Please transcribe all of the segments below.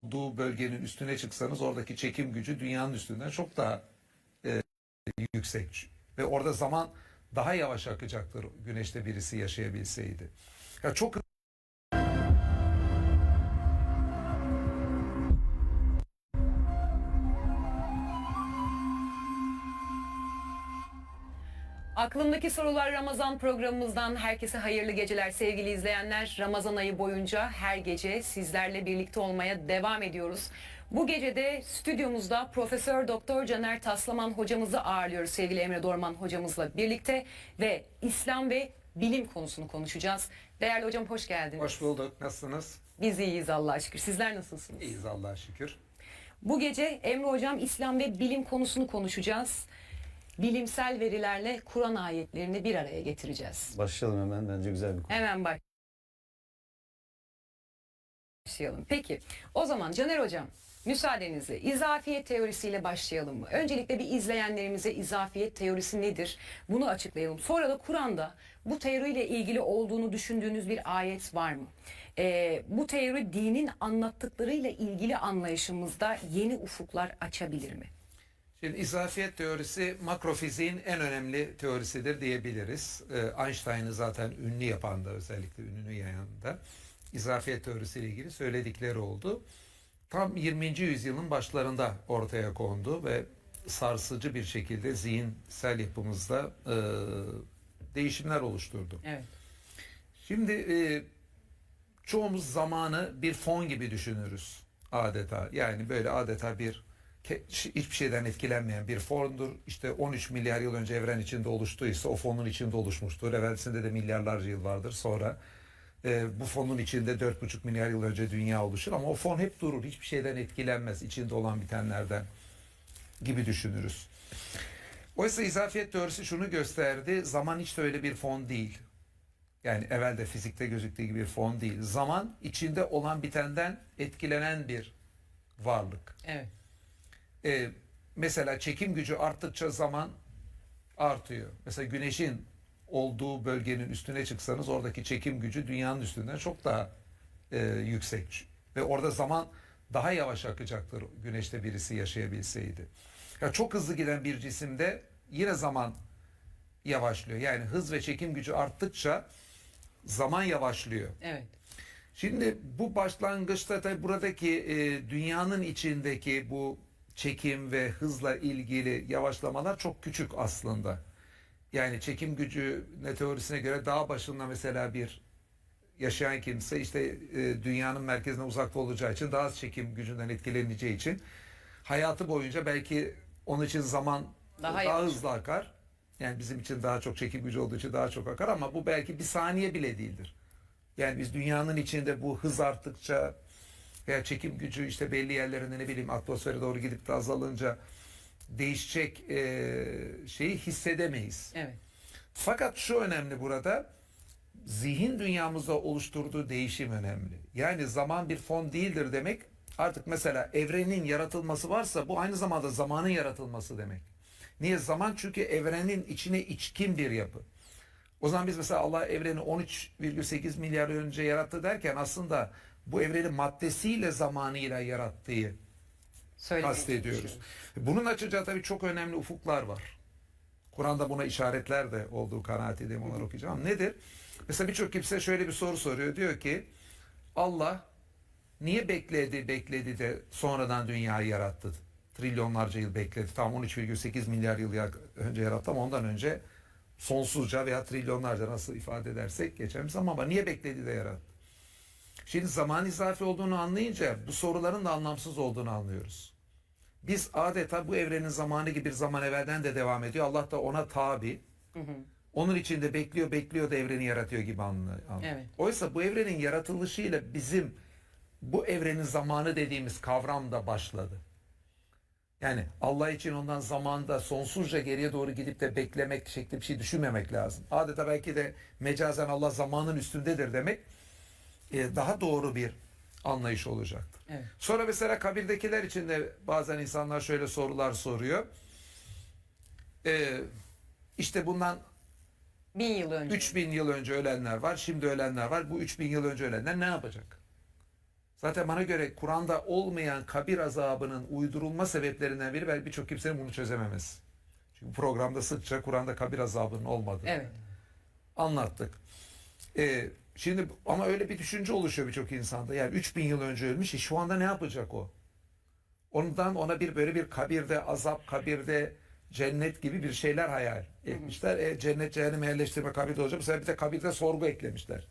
olduğu bölgenin üstüne çıksanız oradaki çekim gücü dünyanın üstünden çok daha yüksek. Ve orada zaman daha yavaş akacaktır güneşte birisi yaşayabilseydi. Ya çok Aklımdaki Sorular Ramazan programımızdan herkese hayırlı geceler sevgili izleyenler. Ramazan ayı boyunca her gece sizlerle birlikte olmaya devam ediyoruz. Bu gece de stüdyomuzda Profesör Doktor Caner Taslaman hocamızı ağırlıyoruz sevgili Emre Dorman hocamızla birlikte ve İslam ve bilim konusunu konuşacağız. Değerli hocam hoş geldiniz. hoş bulduk. Nasılsınız? Biz iyiyiz Allah'a şükür. Sizler nasılsınız? İyiyiz Allah'a şükür. Bu gece Emre hocam İslam ve bilim konusunu konuşacağız. Bilimsel verilerle Kur'an ayetlerini bir araya getireceğiz. Başlayalım hemen. Bence güzel bir konu. Hemen başlayalım. Peki o zaman Caner hocam müsaadenizle izafiyet teorisiyle başlayalım mı? Öncelikle bir izleyenlerimize izafiyet teorisi nedir? Bunu açıklayalım. Sonra da Kur'an'da bu teoriyle ilgili olduğunu düşündüğünüz bir ayet var mı? Bu teori dinin anlattıklarıyla ilgili anlayışımızda yeni ufuklar açabilir mi? Şimdi izafiyet teorisi makrofiziğin en önemli teorisidir diyebiliriz. Einstein'ı zaten ünlü yapan da özellikle ününü yayan da izafiyet teorisiyle ilgili söyledikleri oldu. Tam 20. yüzyılın başlarında ortaya kondu ve sarsıcı bir şekilde zihinsel yapımızda değişimler oluşturdu. Evet. Şimdi çoğumuz zamanı bir fon gibi düşünürüz adeta. Yani böyle adeta bir hiçbir şeyden etkilenmeyen bir fondur. İşte 13 milyar yıl önce evren içinde oluştuysa o fonun içinde oluşmuştur. Evvelsinde de milyarlarca yıl vardır. Sonra bu fonun içinde 4,5 milyar yıl önce dünya oluşur. Ama o fon hep durur. Hiçbir şeyden etkilenmez. İçinde olan bitenlerden gibi düşünürüz. Oysa izafiyet teorisi şunu gösterdi. Zaman hiç de öyle bir fon değil. Yani evvelde fizikte gözüktüğü gibi bir fon değil. Zaman içinde olan bitenden etkilenen bir varlık. Evet. Mesela çekim gücü arttıkça zaman artıyor. Mesela güneşin olduğu bölgenin üstüne çıksanız oradaki çekim gücü dünyanın üstünden çok daha yüksek. Ve orada zaman daha yavaş akacaktır güneşte birisi yaşayabilseydi. Ya çok hızlı giden bir cisimde yine zaman yavaşlıyor. Yani hız ve çekim gücü arttıkça zaman yavaşlıyor. Evet. Şimdi bu başlangıçta tabii buradaki dünyanın içindeki bu çekim ve hızla ilgili yavaşlamalar çok küçük aslında. Yani çekim gücü teorisine göre dağ başında mesela bir yaşayan kimse işte dünyanın merkezine uzakta olacağı için daha az çekim gücünden etkileneceği için hayatı boyunca belki onun için zaman daha hızlı akar. Yani bizim için daha çok çekim gücü olduğu için daha çok akar ama bu belki bir saniye bile değildir. Yani biz dünyanın içinde bu hız arttıkça veya çekim gücü işte belli yerlerinde ne bileyim atmosfere doğru gidip de azalınca değişecek şeyi hissedemeyiz. Evet. Fakat şu önemli burada, zihin dünyamızda oluşturduğu değişim önemli. Yani zaman bir fon değildir demek, artık mesela evrenin yaratılması varsa bu aynı zamanda zamanın yaratılması demek. Niye? Zaman çünkü evrenin içine içkin bir yapı. O zaman biz mesela Allah evreni 13,8 milyar önce yarattı derken aslında bu evreni maddesiyle zamanıyla yarattığı kastediyoruz. Bunun açacağı tabii çok önemli ufuklar var. Kur'an'da buna işaretler de olduğu kanaatindeyim, onları okuyacağım. Nedir? Mesela birçok kimse şöyle bir soru soruyor. Diyor ki Allah niye bekledi de sonradan dünyayı yarattı? Trilyonlarca yıl bekledi. Tam 13,8 milyar yıl önce yarattı ama ondan önce sonsuzca veya trilyonlarca nasıl ifade edersek geçerimiz ama niye bekledi de yarattı? Şimdi zaman izafi olduğunu anlayınca bu soruların da anlamsız olduğunu anlıyoruz. Biz adeta bu evrenin zamanı gibi bir zaman evvelden de devam ediyor. Allah da ona tabi. Onun içinde bekliyor da evreni yaratıyor gibi anlıyor. Evet. Oysa bu evrenin yaratılışıyla bizim bu evrenin zamanı dediğimiz kavram da başladı. Yani Allah için ondan zamanda sonsuzca geriye doğru gidip de beklemek şeklinde bir şey düşünmemek lazım. Adeta belki de mecazen Allah zamanın üstündedir demek daha doğru bir anlayış olacaktır. Evet. Sonra mesela kabirdekiler için de bazen insanlar şöyle sorular soruyor. İşte bundan 1000 yıl önce. 3000 yıl önce ölenler var, şimdi ölenler var. Bu 3000 yıl önce ölenler ne yapacak? Zaten bana göre Kur'an'da olmayan kabir azabının uydurulma sebeplerinden biri belki birçok kimsenin bunu çözememesi. Çünkü programda sıkça Kur'an'da kabir azabının olmadığını Evet. anlattık. Şimdi ama öyle bir düşünce oluşuyor birçok insanda. Yani 3000 yıl önce ölmüş. Şu anda ne yapacak o? Ondan ona bir böyle bir kabirde azap, kabirde cennet gibi bir şeyler hayal etmişler. Cennet cehenneme yerleştirme kabirde olacak. Bu sefer bir de kabirde sorgu eklemişler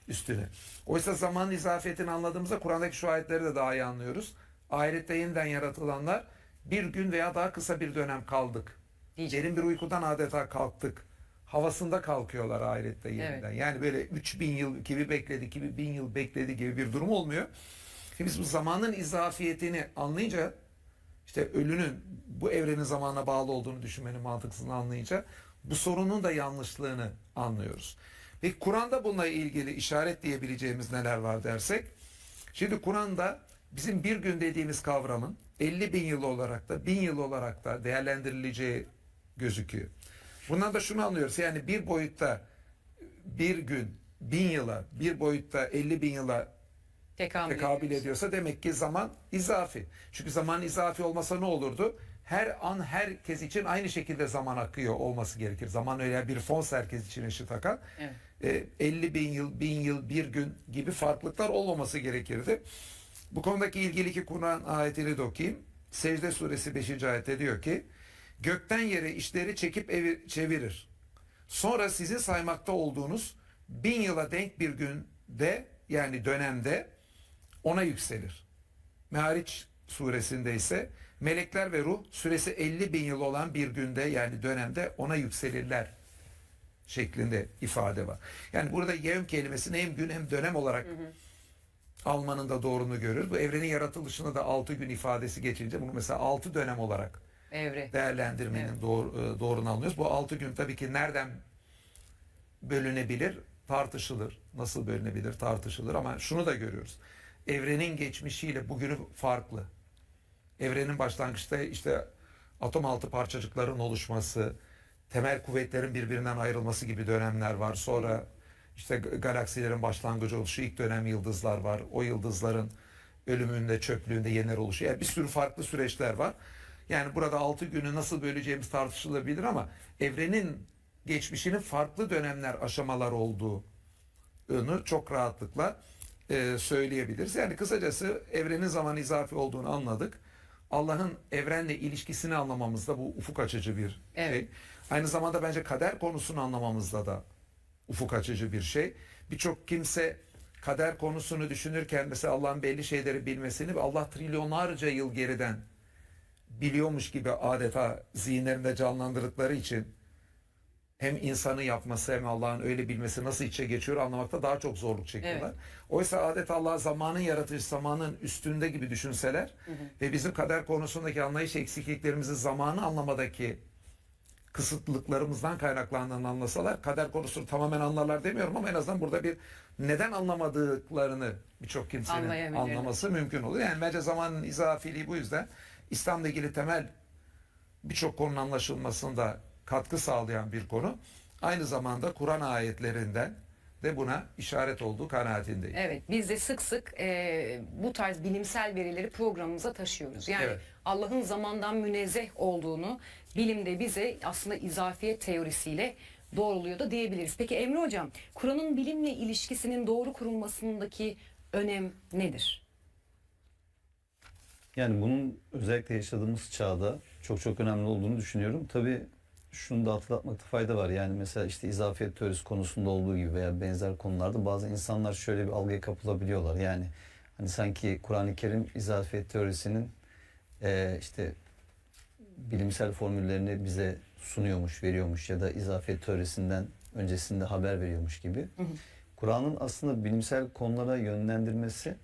üstüne. Oysa zamanın izafiyetini anladığımızda Kur'an'daki şu ayetleri de daha iyi anlıyoruz. Ahirette yeniden yaratılanlar bir gün veya daha kısa bir dönem kaldık. Diyecek. Derin bir uykudan adeta kalktık. Havasında kalkıyorlar ahirette yeniden. Evet. Yani böyle 3000 yıl gibi bekledi, gibi 1000 yıl bekledi gibi bir durum olmuyor. Şimdi biz bu zamanın izafiyetini anlayınca, işte ölünün bu evrenin zamana bağlı olduğunu düşünmenin mantıksını anlayınca bu sorunun da yanlışlığını anlıyoruz. Peki Kur'an'da bununla ilgili işaret diyebileceğimiz neler var dersek, şimdi Kur'an'da bizim bir gün dediğimiz kavramın 50 bin yıl olarak da 1000 yıl olarak da değerlendirileceği gözüküyor. Bundan da şunu anlıyoruz, yani bir boyutta bir gün 1000 yıla, bir boyutta 50 bin yıla tekabül ediyorsa demek ki zaman izafi. Çünkü zaman izafi olmasa ne olurdu? Her an herkes için aynı şekilde zaman akıyor olması gerekir. Zaman öyle bir fons herkes için eşit akan. Evet. 50 bin yıl, 1000 yıl, bir gün gibi farklılıklar olmaması gerekirdi. Bu konudaki ilgili ki Kur'an ayetini de okuyayım. Secde suresi 5. ayette diyor ki, gökten yere işleri çekip çevirir. Sonra sizin saymakta olduğunuz 1000 yıla denk bir günde, yani dönemde ona yükselir. Me'ariç suresinde ise melekler ve ruh süresi 50 bin yıl olan bir günde, yani dönemde ona yükselirler şeklinde ifade var. Yani burada yevm kelimesini hem gün hem dönem olarak almanın da doğrunu görür. Bu evrenin yaratılışında da 6 gün ifadesi geçince bunu mesela 6 dönem olarak Evre. değerlendirmenin Evet. doğrunu anlıyoruz. Bu 6 gün tabii ki nereden bölünebilir tartışılır. Nasıl bölünebilir tartışılır, ama şunu da görüyoruz. Evrenin geçmişiyle bugünü farklı. Evrenin başlangıçta işte atom altı parçacıkların oluşması, temel kuvvetlerin birbirinden ayrılması gibi dönemler var. Sonra işte galaksilerin başlangıcı oluşu, ilk dönem yıldızlar var. O yıldızların ölümünde, çöplüğünde yeniler oluşuyor. Yani bir sürü farklı süreçler var. Yani burada 6 günü nasıl böleceğimiz tartışılabilir, ama evrenin geçmişinin farklı dönemler, aşamalar olduğunu çok rahatlıkla söyleyebiliriz. Yani kısacası evrenin zaman izafi olduğunu anladık. Allah'ın evrenle ilişkisini anlamamızda bu ufuk açıcı bir şey. Evet. Aynı zamanda bence kader konusunu anlamamızda da ufuk açıcı bir şey. Birçok kimse kader konusunu düşünürken mesela Allah'ın belli şeyleri bilmesini ve Allah trilyonlarca yıl geriden biliyormuş gibi adeta zihinlerinde canlandırdıkları için hem insanı yapması hem Allah'ın öyle bilmesi nasıl içe geçiyor anlamakta daha çok zorluk çekiyorlar. Evet. Oysa adeta Allah zamanın yaratıcısı, zamanın üstünde gibi düşünseler ve bizim kader konusundaki anlayış eksikliklerimizi zamanı anlamadaki kısıtlılıklarımızdan kaynaklandığını anlasalar, kader konusunu tamamen anlarlar demiyorum, ama en azından burada bir neden anlamadıklarını birçok kimsenin Anlayabilirler. anlaması mümkün olur. Yani bence zamanın izafiliği bu yüzden İslam'la ilgili temel birçok konunun anlaşılmasında katkı sağlayan bir konu. Aynı zamanda Kur'an ayetlerinden de buna işaret olduğu kanaatindeyim. Evet, biz de sık sık bu tarz bilimsel verileri programımıza taşıyoruz. Yani Evet. Allah'ın zamandan münezzeh olduğunu bilimde bize aslında izafiyet teorisiyle doğruluyor da diyebiliriz. Peki Emre Hocam, Kur'an'ın bilimle ilişkisinin doğru kurulmasındaki önem nedir? Yani bunun özellikle yaşadığımız çağda çok çok önemli olduğunu düşünüyorum. Tabii şunu da hatırlatmakta fayda var. Yani mesela işte izafiyet teorisi konusunda olduğu gibi veya benzer konularda bazı insanlar şöyle bir algıya kapılabiliyorlar. Yani hani sanki Kur'an-ı Kerim izafiyet teorisinin işte bilimsel formüllerini bize sunuyormuş, veriyormuş ya da izafiyet teorisinden öncesinde haber veriyormuş gibi. Kur'an'ın aslında bilimsel konulara yönlendirmesi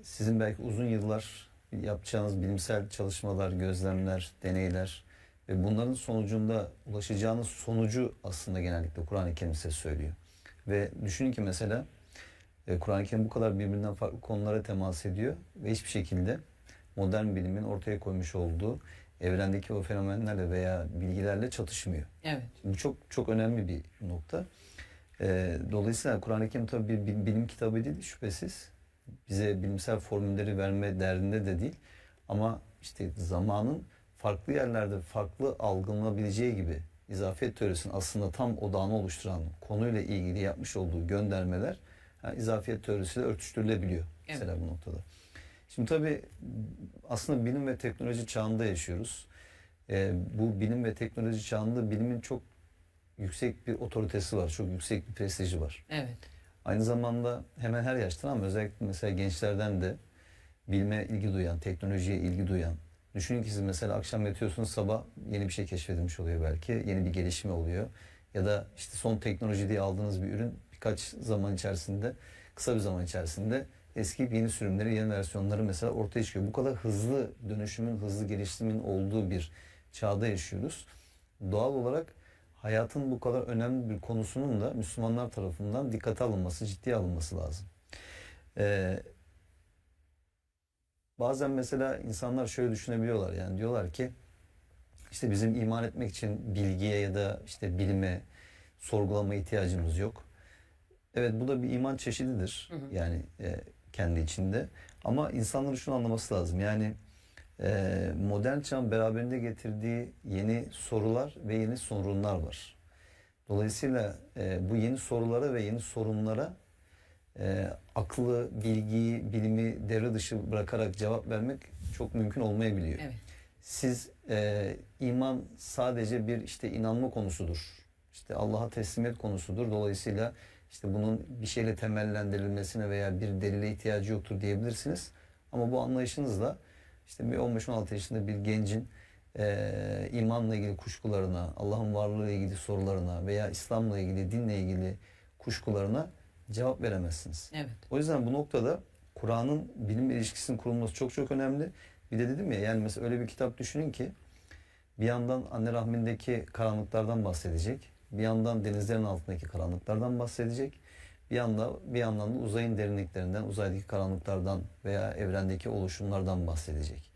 sizin belki uzun yıllar yapacağınız bilimsel çalışmalar, gözlemler, deneyler ve bunların sonucunda ulaşacağınız sonucu aslında genellikle Kur'an-ı Kerim size söylüyor. Ve düşünün ki mesela Kur'an-ı Kerim bu kadar birbirinden farklı konulara temas ediyor ve hiçbir şekilde modern bilimin ortaya koymuş olduğu evrendeki o fenomenlerle veya bilgilerle çatışmıyor. Evet. Bu çok çok önemli bir nokta. Dolayısıyla Kur'an-ı Kerim tabii bir bilim kitabı değil şüphesiz. bize bilimsel formülleri verme derdinde de değil. Ama işte zamanın farklı yerlerde farklı algılanabileceği gibi izafiyet teorisinin aslında tam odağını oluşturan konuyla ilgili yapmış olduğu göndermeler izafiyet teorisiyle örtüştürülebiliyor. Evet. Mesela bu noktada. Şimdi tabii aslında bilim ve teknoloji çağında yaşıyoruz. Bu bilim ve teknoloji çağında bilimin çok yüksek bir otoritesi var. Çok yüksek bir prestiji var. Evet. Aynı zamanda hemen her yaştan ama özellikle mesela gençlerden de bilime ilgi duyan, teknolojiye ilgi duyan. Düşünün ki siz mesela akşam yatıyorsunuz, sabah yeni bir şey keşfedilmiş oluyor belki. Yeni bir gelişme oluyor. Ya da işte son teknoloji diye aldığınız bir ürün birkaç zaman içerisinde, kısa bir zaman içerisinde eski yeni sürümleri, yeni versiyonları mesela ortaya çıkıyor. Bu kadar hızlı dönüşümün, hızlı gelişimin olduğu bir çağda yaşıyoruz. Doğal olarak hayatın bu kadar önemli bir konusunun da Müslümanlar tarafından dikkate alınması, ciddiye alınması lazım. Bazen mesela insanlar şöyle düşünebiliyorlar, yani diyorlar ki işte bizim iman etmek için bilgiye ya da işte bilime, sorgulama ihtiyacımız yok. Evet, bu da bir iman çeşididir. Yani kendi içinde. Ama insanların şunu anlaması lazım. Yani modern çağın beraberinde getirdiği yeni sorular ve yeni sorunlar var. Dolayısıyla bu yeni sorulara ve yeni sorunlara aklı, bilgiyi, bilimi devre dışı bırakarak cevap vermek çok mümkün olmayabiliyor. Evet. Siz iman sadece bir işte inanma konusudur. İşte Allah'a teslimiyet konusudur. Dolayısıyla işte bunun bir şeyle temellendirilmesine veya bir delile ihtiyacı yoktur diyebilirsiniz. Ama bu anlayışınızla işte bir 15-16 yaşında bir gencin imanla ilgili kuşkularına, Allah'ın varlığı ile ilgili sorularına veya İslam'la ilgili, dinle ilgili kuşkularına cevap veremezsiniz. Evet. O yüzden bu noktada Kur'an'ın bilim ilişkisinin kurulması çok çok önemli. Bir de dedim ya, yani mesela öyle bir kitap düşünün ki bir yandan anne rahmindeki karanlıklardan bahsedecek, bir yandan denizlerin altındaki karanlıklardan bahsedecek, bir yandan da uzayın derinliklerinden, uzaydaki karanlıklardan veya evrendeki oluşumlardan bahsedecek.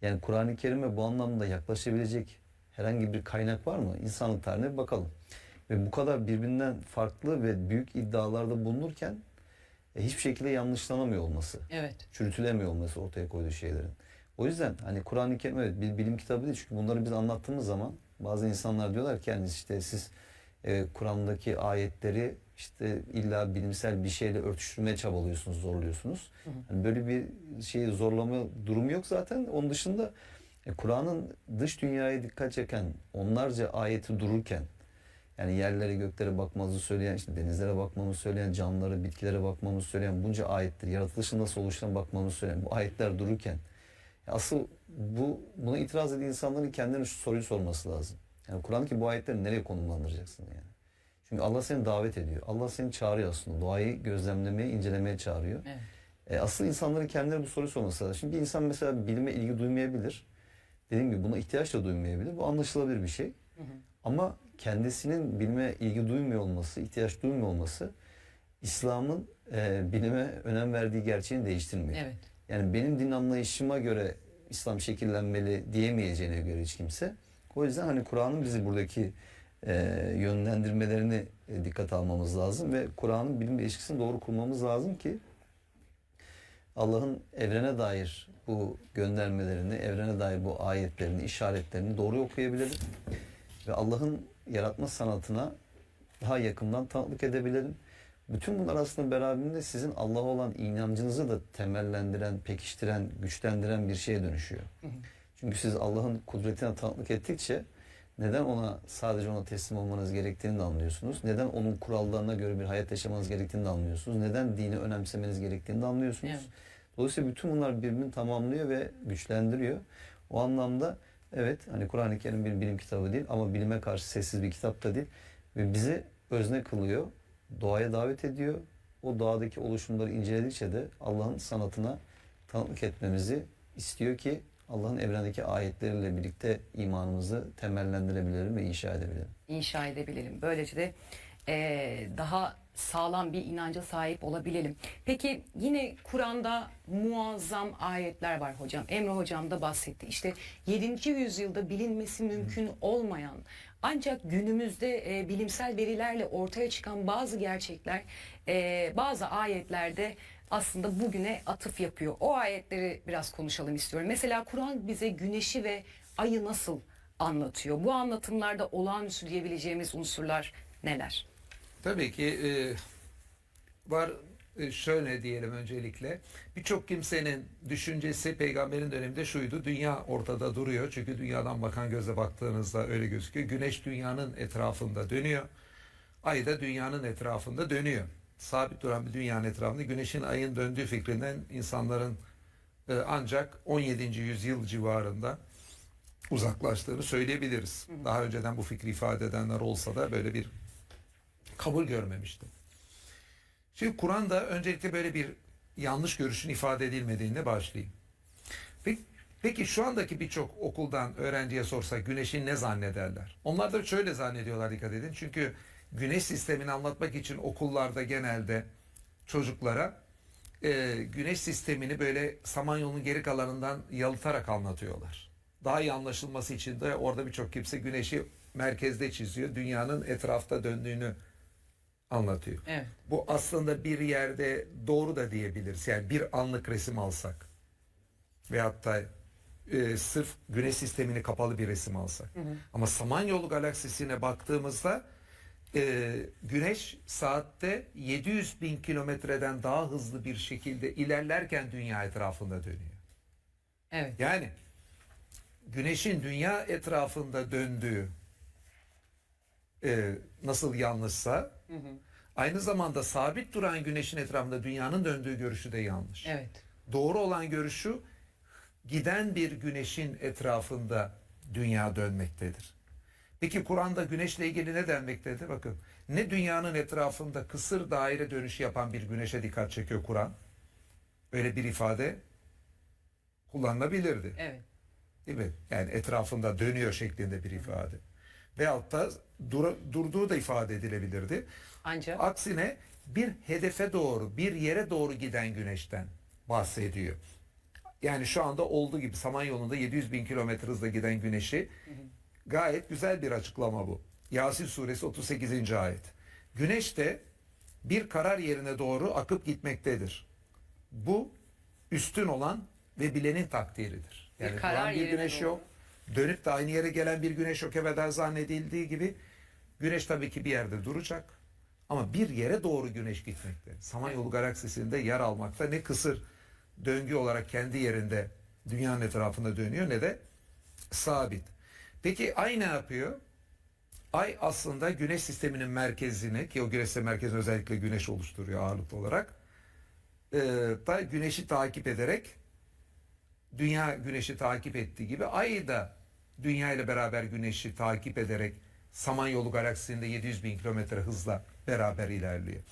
Yani Kur'an-ı Kerim'e bu anlamda yaklaşabilecek herhangi bir kaynak var mı? İnsanlık tarihine bir bakalım. Ve bu kadar birbirinden farklı ve büyük iddialarda bulunurken hiçbir şekilde yanlışlanamıyor olması, Evet. çürütülemiyor olması ortaya koyduğu şeylerin. O yüzden hani Kur'an-ı Kerim evet bir bilim kitabı değil, çünkü bunları biz anlattığımız zaman bazı insanlar diyorlar ki yani işte siz Kur'an'daki ayetleri işte illa bilimsel bir şeyle örtüştürmeye çabalıyorsunuz, zorluyorsunuz. Yani böyle bir şeyi zorlama durumu yok zaten. Onun dışında Kur'an'ın dış dünyaya dikkat çeken onlarca ayeti dururken, yani yerlere göklere bakmamızı söyleyen, işte denizlere bakmamızı söyleyen, canlılara, bitkilere bakmamızı söyleyen bunca ayettir, yaratılışın nasıl oluştuğuna bakmamızı söyleyen bu ayetler dururken asıl buna itiraz eden insanların kendilerine şu soruyu sorması lazım. Yani Kur'an'daki bu ayetleri nereye konumlandıracaksın yani? Çünkü Allah seni davet ediyor. Allah seni çağırıyor aslında. Doğayı gözlemlemeye, incelemeye çağırıyor. Evet. Asıl insanların kendilerine bu soruyu sorması lazım. Şimdi bir insan mesela bilime ilgi duymayabilir. Dediğim gibi buna ihtiyaç da duymayabilir. Bu anlaşılabilir bir şey. Ama kendisinin bilime ilgi duymuyor olması, ihtiyaç duymuyor olması İslam'ın bilime önem verdiği gerçeğini değiştirmiyor. Evet. Yani benim din anlayışıma göre İslam şekillenmeli diyemeyeceğine göre hiç kimse. O yüzden hani Kur'an'ın bizi buradaki yönlendirmelerini dikkate almamız lazım ve Kur'an'ın bilimle ilişkisini doğru kurmamız lazım ki Allah'ın evrene dair bu göndermelerini, evrene dair bu ayetlerini, işaretlerini doğru okuyabilelim ve Allah'ın yaratma sanatına daha yakından tanıklık edebilelim. Bütün bunlar aslında beraberinde sizin Allah'a olan inancınızı da temellendiren, pekiştiren, güçlendiren bir şeye dönüşüyor. Çünkü siz Allah'ın kudretine tanıklık ettikçe neden sadece ona teslim olmanız gerektiğini de anlıyorsunuz. Neden onun kurallarına göre bir hayat yaşamanız gerektiğini de anlıyorsunuz. Neden dini önemsemeniz gerektiğini de anlıyorsunuz. Evet. Dolayısıyla bütün bunlar birbirini tamamlıyor ve güçlendiriyor. O anlamda evet, hani Kur'an-ı Kerim bir bilim kitabı değil ama bilime karşı sessiz bir kitap da değil. Ve bizi özne kılıyor, doğaya davet ediyor. O doğadaki oluşumları inceledikçe de Allah'ın sanatına tanıklık etmemizi istiyor ki Allah'ın evrendeki ayetleriyle birlikte imanımızı temellendirebilelim ve inşa edebilelim. İnşa edebilelim. Böylece de daha sağlam bir inanca sahip olabilelim. Peki yine Kur'an'da muazzam ayetler var hocam. Emre hocam da bahsetti. İşte 7. yüzyılda bilinmesi mümkün olmayan ancak günümüzde bilimsel verilerle ortaya çıkan bazı gerçekler bazı ayetlerde aslında bugüne atıf yapıyor. O ayetleri biraz konuşalım istiyorum. Mesela Kur'an bize güneşi ve ayı nasıl anlatıyor? Bu anlatımlarda olağanüstü diyebileceğimiz unsurlar neler? Tabii ki var. Şöyle diyelim öncelikle. Birçok kimsenin düşüncesi peygamberin döneminde şuydu. Dünya ortada duruyor. Çünkü dünyadan bakan göze baktığınızda öyle gözüküyor. Güneş dünyanın etrafında dönüyor. Ay da dünyanın etrafında dönüyor. Sabit duran bir dünyanın etrafında güneşin ayın döndüğü fikrinden insanların ancak 17. yüzyıl civarında uzaklaştığını söyleyebiliriz. Daha önceden bu fikri ifade edenler olsa da böyle bir kabul görmemişti. Şimdi Kur'an'da öncelikle böyle bir yanlış görüşün ifade edilmediğine başlayayım. Peki şu andaki birçok okuldan öğrenciye sorsak güneşi ne zannederler? Onlar da şöyle zannediyorlar, dikkat edin. Çünkü güneş sistemini anlatmak için okullarda genelde çocuklara güneş sistemini böyle Samanyolu'nun geri kalanından yalıtarak anlatıyorlar. Daha iyi anlaşılması için de orada birçok kimse güneşi merkezde çiziyor. Dünyanın etrafta döndüğünü anlatıyor. Evet. Bu aslında bir yerde doğru da diyebiliriz. Yani bir anlık resim alsak veyahut da sırf güneş sistemini kapalı bir resim alsak. Ama Samanyolu galaksisine baktığımızda güneş saatte 700 bin kilometreden daha hızlı bir şekilde ilerlerken dünya etrafında dönüyor. Evet. Yani güneşin dünya etrafında döndüğü nasıl yanlışsa aynı zamanda sabit duran güneşin etrafında dünyanın döndüğü görüşü de yanlış. Evet. Doğru olan görüşü giden bir güneşin etrafında dünya dönmektedir. Peki Kur'an'da güneşle ilgili ne denmektedir? Bakın, ne dünyanın etrafında kısır daire dönüşü yapan bir güneşe dikkat çekiyor Kur'an. Öyle bir ifade kullanılabilirdi. Evet. Değil mi? Yani etrafında dönüyor şeklinde bir ifade. Veyahut da durduğu da ifade edilebilirdi. Ancak Aksine bir hedefe doğru, bir yere doğru giden güneşten bahsediyor. Yani şu anda olduğu gibi Samanyolu'nda 700 bin kilometre hızla giden güneşi, gayet güzel bir açıklama bu. Yasin suresi 38. ayet. Güneş de bir karar yerine doğru akıp gitmektedir. Bu üstün olan ve bilenin takdiridir. Yani karar duran bir yerine güneş doğru. yok. Dönüp de aynı yere gelen bir güneş yok evvelen zannedildiği gibi. Güneş tabii ki bir yerde duracak. Ama bir yere doğru güneş gitmekte. Samanyolu galaksisinde yer almakta, ne kısır döngü olarak kendi yerinde dünyanın etrafında dönüyor ne de sabit. Peki ay ne yapıyor? Ay aslında güneş sisteminin merkezini, ki o güneş sistemi merkezini özellikle güneş oluşturuyor ağırlıklı olarak, da güneşi takip ederek, dünya güneşi takip ettiği gibi ay da dünya ile beraber güneşi takip ederek Samanyolu galaksisinde 700 bin kilometre hızla beraber ilerliyor.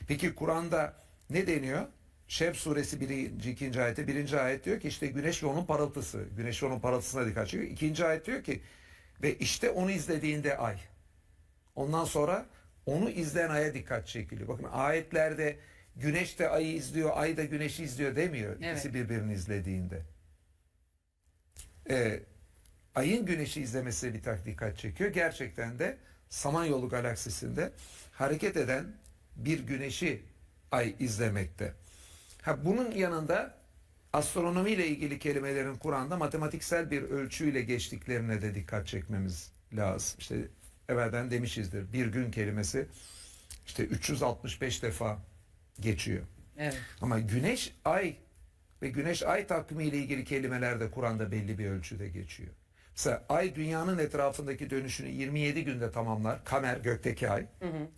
Peki Kur'an'da ne deniyor? Şems suresi 1. 2. ayette 1. ayet diyor ki işte güneş ve onun parıltısı. Güneş ve onun parıltısına dikkat çekiyor. 2. ayet diyor ki ve işte onu izlediğinde ay. Ondan sonra onu izleyen aya dikkat çekiliyor. Bakın ayetlerde güneş de ayı izliyor, ay da güneşi izliyor demiyor. Evet. İkisi birbirini izlediğinde. Ayın güneşi izlemesi bir dikkat çekiyor. Gerçekten de Samanyolu galaksisinde hareket eden bir güneşi ay izlemekte. Bunun yanında astronomi ile ilgili kelimelerin Kur'an'da matematiksel bir ölçüyle geçtiklerine de dikkat çekmemiz lazım. İşte evvelden demişizdir. Bir gün kelimesi işte 365 defa geçiyor. evet. Ama güneş, ay ve güneş ay takvimi ile ilgili kelimeler de Kur'an'da belli bir ölçüde geçiyor. Mesela ay dünyanın etrafındaki dönüşünü 27 günde tamamlar. Kamer, gökteki ay.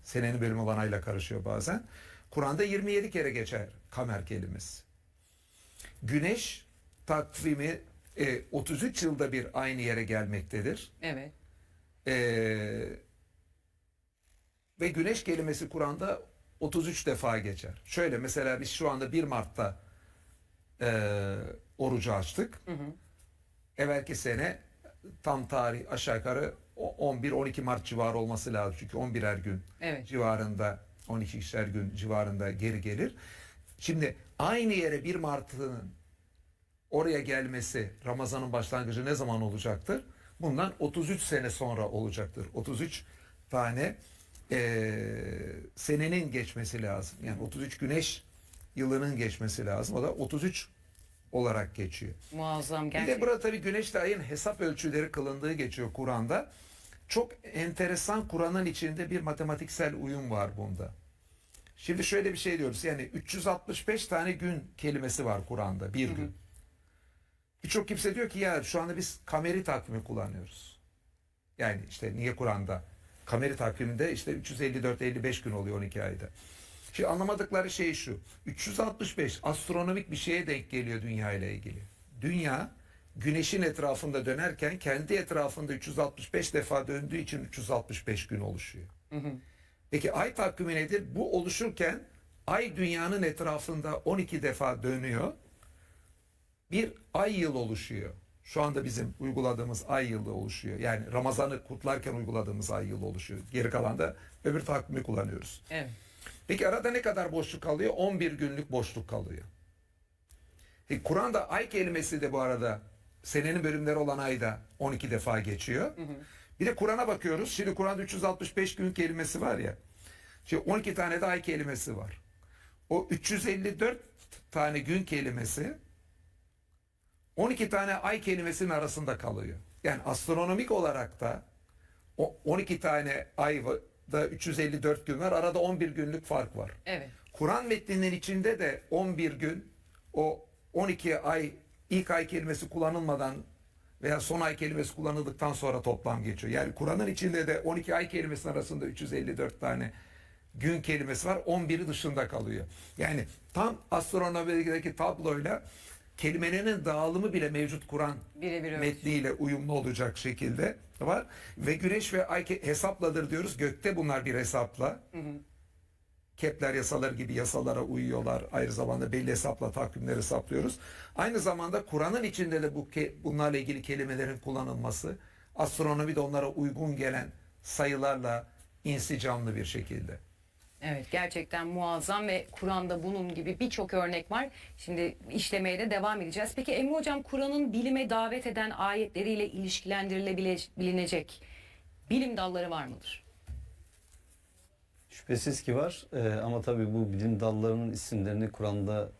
Senenin bölümü olan ayla karışıyor bazen. Kur'an'da 27 kere geçer kamer kelimesi. Güneş takvimi 33 yılda bir aynı yere gelmektedir. Evet. Ve güneş kelimesi Kur'an'da 33 defa geçer. Şöyle mesela biz şu anda 1 Mart'ta orucu açtık. Evvelki sene tam tarih aşağı yukarı 11-12 Mart civarı olması lazım. Çünkü 11'er gün Evet. civarında, 12'şer gün civarında geri gelir. Şimdi aynı yere 1 Mart'ın oraya gelmesi, Ramazan'ın başlangıcı ne zaman olacaktır? Bundan 33 sene sonra olacaktır. 33 tane senenin geçmesi lazım. Yani 33 güneş yılının geçmesi lazım. O da 33 olarak geçiyor. Muazzam Bir de gerçekten. burada tabii güneşle ayın hesap ölçüleri kılındığı geçiyor Kur'an'da. Çok enteresan, Kur'an'ın içinde bir matematiksel uyum var bunda. Şimdi şöyle bir şey diyoruz. Yani 365 tane gün kelimesi var Kur'an'da. Bir gün. Birçok kimse diyor ki ya şu anda biz kameri takvimi kullanıyoruz. Yani işte niye Kur'an'da? Kameri takviminde işte 354-55 gün oluyor 12 ayda. Şimdi anlamadıkları şey şu. 365 astronomik bir şeye denk geliyor dünya ile ilgili. Dünya güneşin etrafında dönerken kendi etrafında 365 defa döndüğü için 365 gün oluşuyor. Peki ay takvimi nedir? Bu oluşurken ay dünyanın etrafında 12 defa dönüyor. Bir ay yıl oluşuyor. Şu anda bizim uyguladığımız ay yılı oluşuyor. Yani Ramazan'ı kutlarken uyguladığımız ay yılı oluşuyor. Geri kalan da öbür takvimi kullanıyoruz. Evet. Peki arada ne kadar boşluk kalıyor? 11 günlük boşluk kalıyor. Kur'an'da ay kelimesi de bu arada senenin bölümleri olan ayda 12 defa geçiyor. Bir de Kur'an'a bakıyoruz. Şimdi Kur'an'da 365 gün kelimesi var ya. Şimdi 12 tane de ay kelimesi var. O 354 tane gün kelimesi 12 tane ay kelimesinin arasında kalıyor. Yani astronomik olarak da o 12 tane ay da 354 gün var. Arada 11 günlük fark var. Evet. Kur'an metninin içinde de 11 gün o 12 ay ilk ay kelimesi kullanılmadan veya son ay kelimesi kullanıldıktan sonra toplam geçiyor. Yani Kur'an'ın içinde de 12 ay kelimesinin arasında 354 tane gün kelimesi var. 11'i dışında kalıyor. Yani tam astronomideki tabloyla kelimelerinin dağılımı bile mevcut Kur'an Birebir öyle. metniyle uyumlu olacak şekilde var. Ve güneş ve ay hesapladır diyoruz. Gökte bunlar bir hesapla. Kepler yasaları gibi yasalara uyuyorlar. Aynı zamanda belli hesapla takvimleri hesaplıyoruz. Aynı zamanda Kur'an'ın içinde de bunlarla ilgili kelimelerin kullanılması astronomide onlara uygun gelen sayılarla insicamlı bir şekilde. Evet, gerçekten muazzam ve Kur'an'da bunun gibi birçok örnek var. Şimdi işlemeye de devam edeceğiz. Peki Emre Hocam, Kur'an'ın bilime davet eden ayetleriyle ilişkilendirilebilecek bilim dalları var mıdır? Şüphesiz ki var. Ama tabii bu bilim dallarının isimlerini Kur'an'da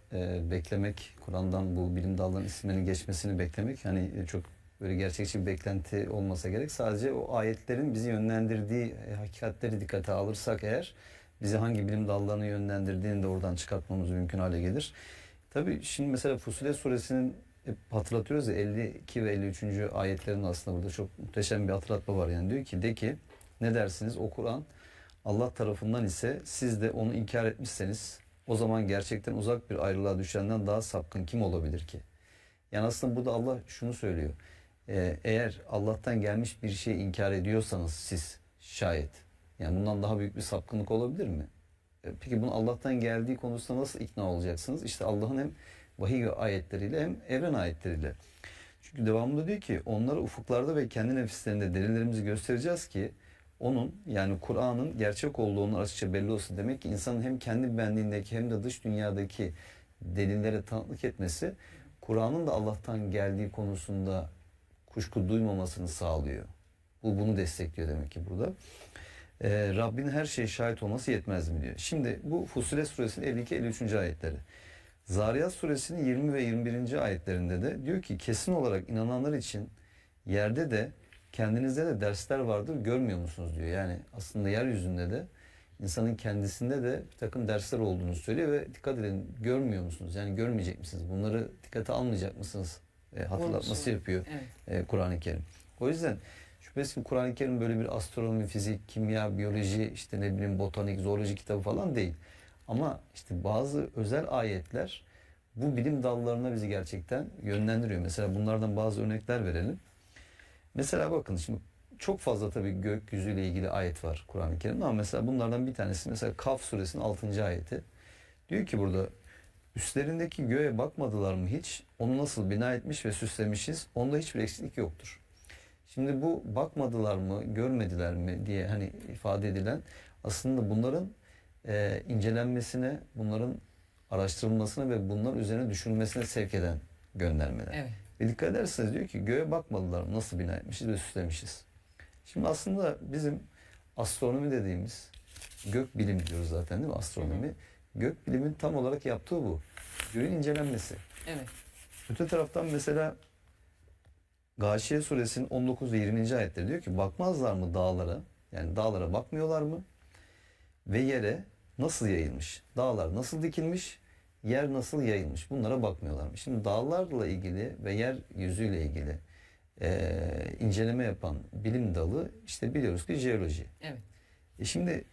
beklemek, Kur'an'dan bu bilim dallarının isimlerinin geçmesini beklemek hani çok böyle gerçekçi bir beklenti olmasa gerek. Sadece o ayetlerin bizi yönlendirdiği hakikatleri dikkate alırsak eğer bizi hangi bilim dallarına yönlendirdiğini de oradan çıkartmamız mümkün hale gelir. Tabii şimdi mesela Fussilet suresinin hep hatırlatıyoruz ya 52 ve 53. ayetlerin aslında burada çok muhteşem bir hatırlatma var. Yani diyor ki de ki ne dersiniz o Kur'an Allah tarafından ise siz de onu inkar etmişseniz o zaman gerçekten uzak bir ayrılığa düşenden daha sapkın kim olabilir ki? Yani aslında burada Allah şunu söylüyor. Eğer Allah'tan gelmiş bir şeyi inkar ediyorsanız siz şayet yani bundan daha büyük bir sapkınlık olabilir mi? Peki bunun Allah'tan geldiği konusunda nasıl ikna olacaksınız? İşte Allah'ın hem vahiy ayetleriyle hem evren ayetleriyle. Çünkü devamında diyor ki onları ufuklarda ve kendi nefislerinde delillerimizi göstereceğiz ki onun yani Kur'an'ın gerçek olduğunu açıkça belli olsun. Demek ki insanın hem kendi benliğindeki hem de dış dünyadaki delillere tanıklık etmesi Kur'an'ın da Allah'tan geldiği konusunda kuşku duymamasını sağlıyor. Bu bunu destekliyor demek ki burada. Rabbin her şeye şahit olması yetmez mi diyor. Şimdi bu Fussilet suresinin 52-53. ayetleri. Zariyat suresinin 20 ve 21. ayetlerinde de diyor ki kesin olarak inananlar için yerde de kendinizde de dersler vardır görmüyor musunuz diyor. Yani aslında yeryüzünde de insanın kendisinde de bir takım dersler olduğunu söylüyor ve dikkat edin görmüyor musunuz? Yani görmeyecek misiniz? Bunları dikkate almayacak mısınız? Hatırlatması yapıyor Kur'an-ı Kerim. O yüzden şüphesiz ki Kur'an-ı Kerim böyle bir astronomi, fizik, kimya, biyoloji, işte ne bileyim botanik, zooloji kitabı falan değil. Ama işte bazı özel ayetler bu bilim dallarına bizi gerçekten yönlendiriyor. Mesela bunlardan bazı örnekler verelim. Mesela bakın şimdi çok fazla tabii gökyüzüyle ilgili ayet var Kur'an-ı Kerim'de ama mesela bunlardan bir tanesi mesela Kaf suresinin 6. ayeti. Diyor ki burada üstlerindeki göğe bakmadılar mı hiç? Onu nasıl bina etmiş ve süslemişiz? Onda hiçbir eksiklik yoktur. Şimdi bu bakmadılar mı, görmediler mi diye hani ifade edilen aslında bunların incelenmesine, bunların araştırılmasına ve bunların üzerine düşünülmesine sevk eden göndermeler. Evet. Ve dikkat ederseniz diyor ki göğe bakmadılar mı, nasıl bina etmişiz ve süslemişiz. Şimdi aslında bizim astronomi dediğimiz gök bilim diyoruz zaten değil mi astronomi? Gök bilimin tam olarak yaptığı bu. Göğün incelenmesi. Evet. Öte taraftan mesela Gâşiye suresinin 19 ve 20. ayetleri diyor ki bakmazlar mı dağlara, yani dağlara bakmıyorlar mı ve yere nasıl yayılmış, dağlar nasıl dikilmiş, yer nasıl yayılmış, bunlara bakmıyorlar mı? Şimdi dağlarla ilgili ve yeryüzüyle ilgili inceleme yapan bilim dalı işte biliyoruz ki jeoloji. Evet. Şimdi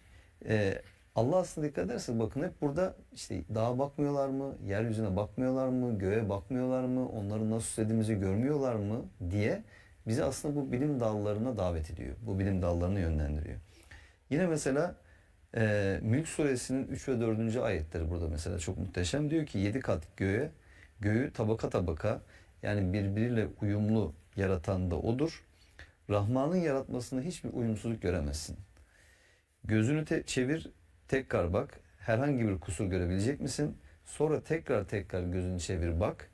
Allah aslında dikkat ederseniz bakın hep burada işte dağa bakmıyorlar mı, yeryüzüne bakmıyorlar mı, göğe bakmıyorlar mı, onları nasıl süslediğimizi görmüyorlar mı diye bizi aslında bu bilim dallarına davet ediyor. Bu bilim dallarını yönlendiriyor. Yine mesela Mülk suresinin 3 ve 4. ayetleri burada mesela çok muhteşem. Diyor ki 7 kat göğü tabaka tabaka yani birbiriyle uyumlu yaratan da odur. Rahman'ın yaratmasında hiçbir uyumsuzluk göremezsin. Gözünü çevir, tekrar bak. Herhangi bir kusur görebilecek misin? Sonra tekrar gözünü çevir bak.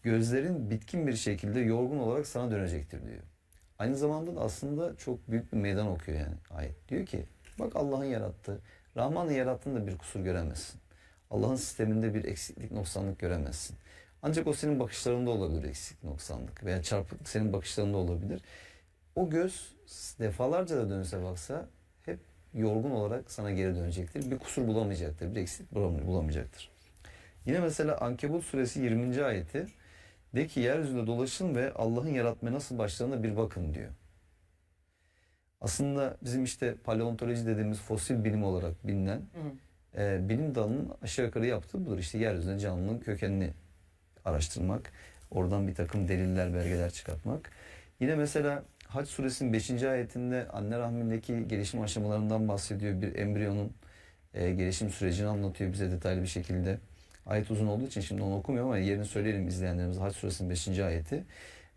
Gözlerin bitkin bir şekilde yorgun olarak sana dönecektir diyor. Aynı zamanda da aslında çok büyük bir meydan okuyor yani ayet. Diyor ki bak Allah'ın yarattığı, Rahman'ın yarattığında bir kusur göremezsin. Allah'ın sisteminde bir eksiklik, noksanlık göremezsin. Ancak o senin bakışlarında olabilir eksiklik, noksanlık veya çarpıklık senin bakışlarında olabilir. O göz defalarca da dönse baksa hep yorgun olarak sana geri dönecektir. Bir kusur bulamayacaktır, bir eksiklik bulamayacaktır. Yine mesela Ankebut suresi 20. ayeti de ki yeryüzünde dolaşın ve Allah'ın yaratmaya nasıl başladığına bir bakın diyor. Aslında bizim işte paleontoloji dediğimiz fosil bilim olarak bilinen bilim dalının aşağı yukarı yaptığı budur. İşte yeryüzünde canlının kökenini araştırmak, oradan bir takım deliller, belgeler çıkartmak. Yine mesela Hac suresinin 5. ayetinde anne rahmindeki gelişim aşamalarından bahsediyor. Bir embriyonun gelişim sürecini anlatıyor bize detaylı bir şekilde. Ayet uzun olduğu için şimdi onu okumuyorum ama yerini söyleyelim izleyenlerimize. Hac suresinin 5. ayeti.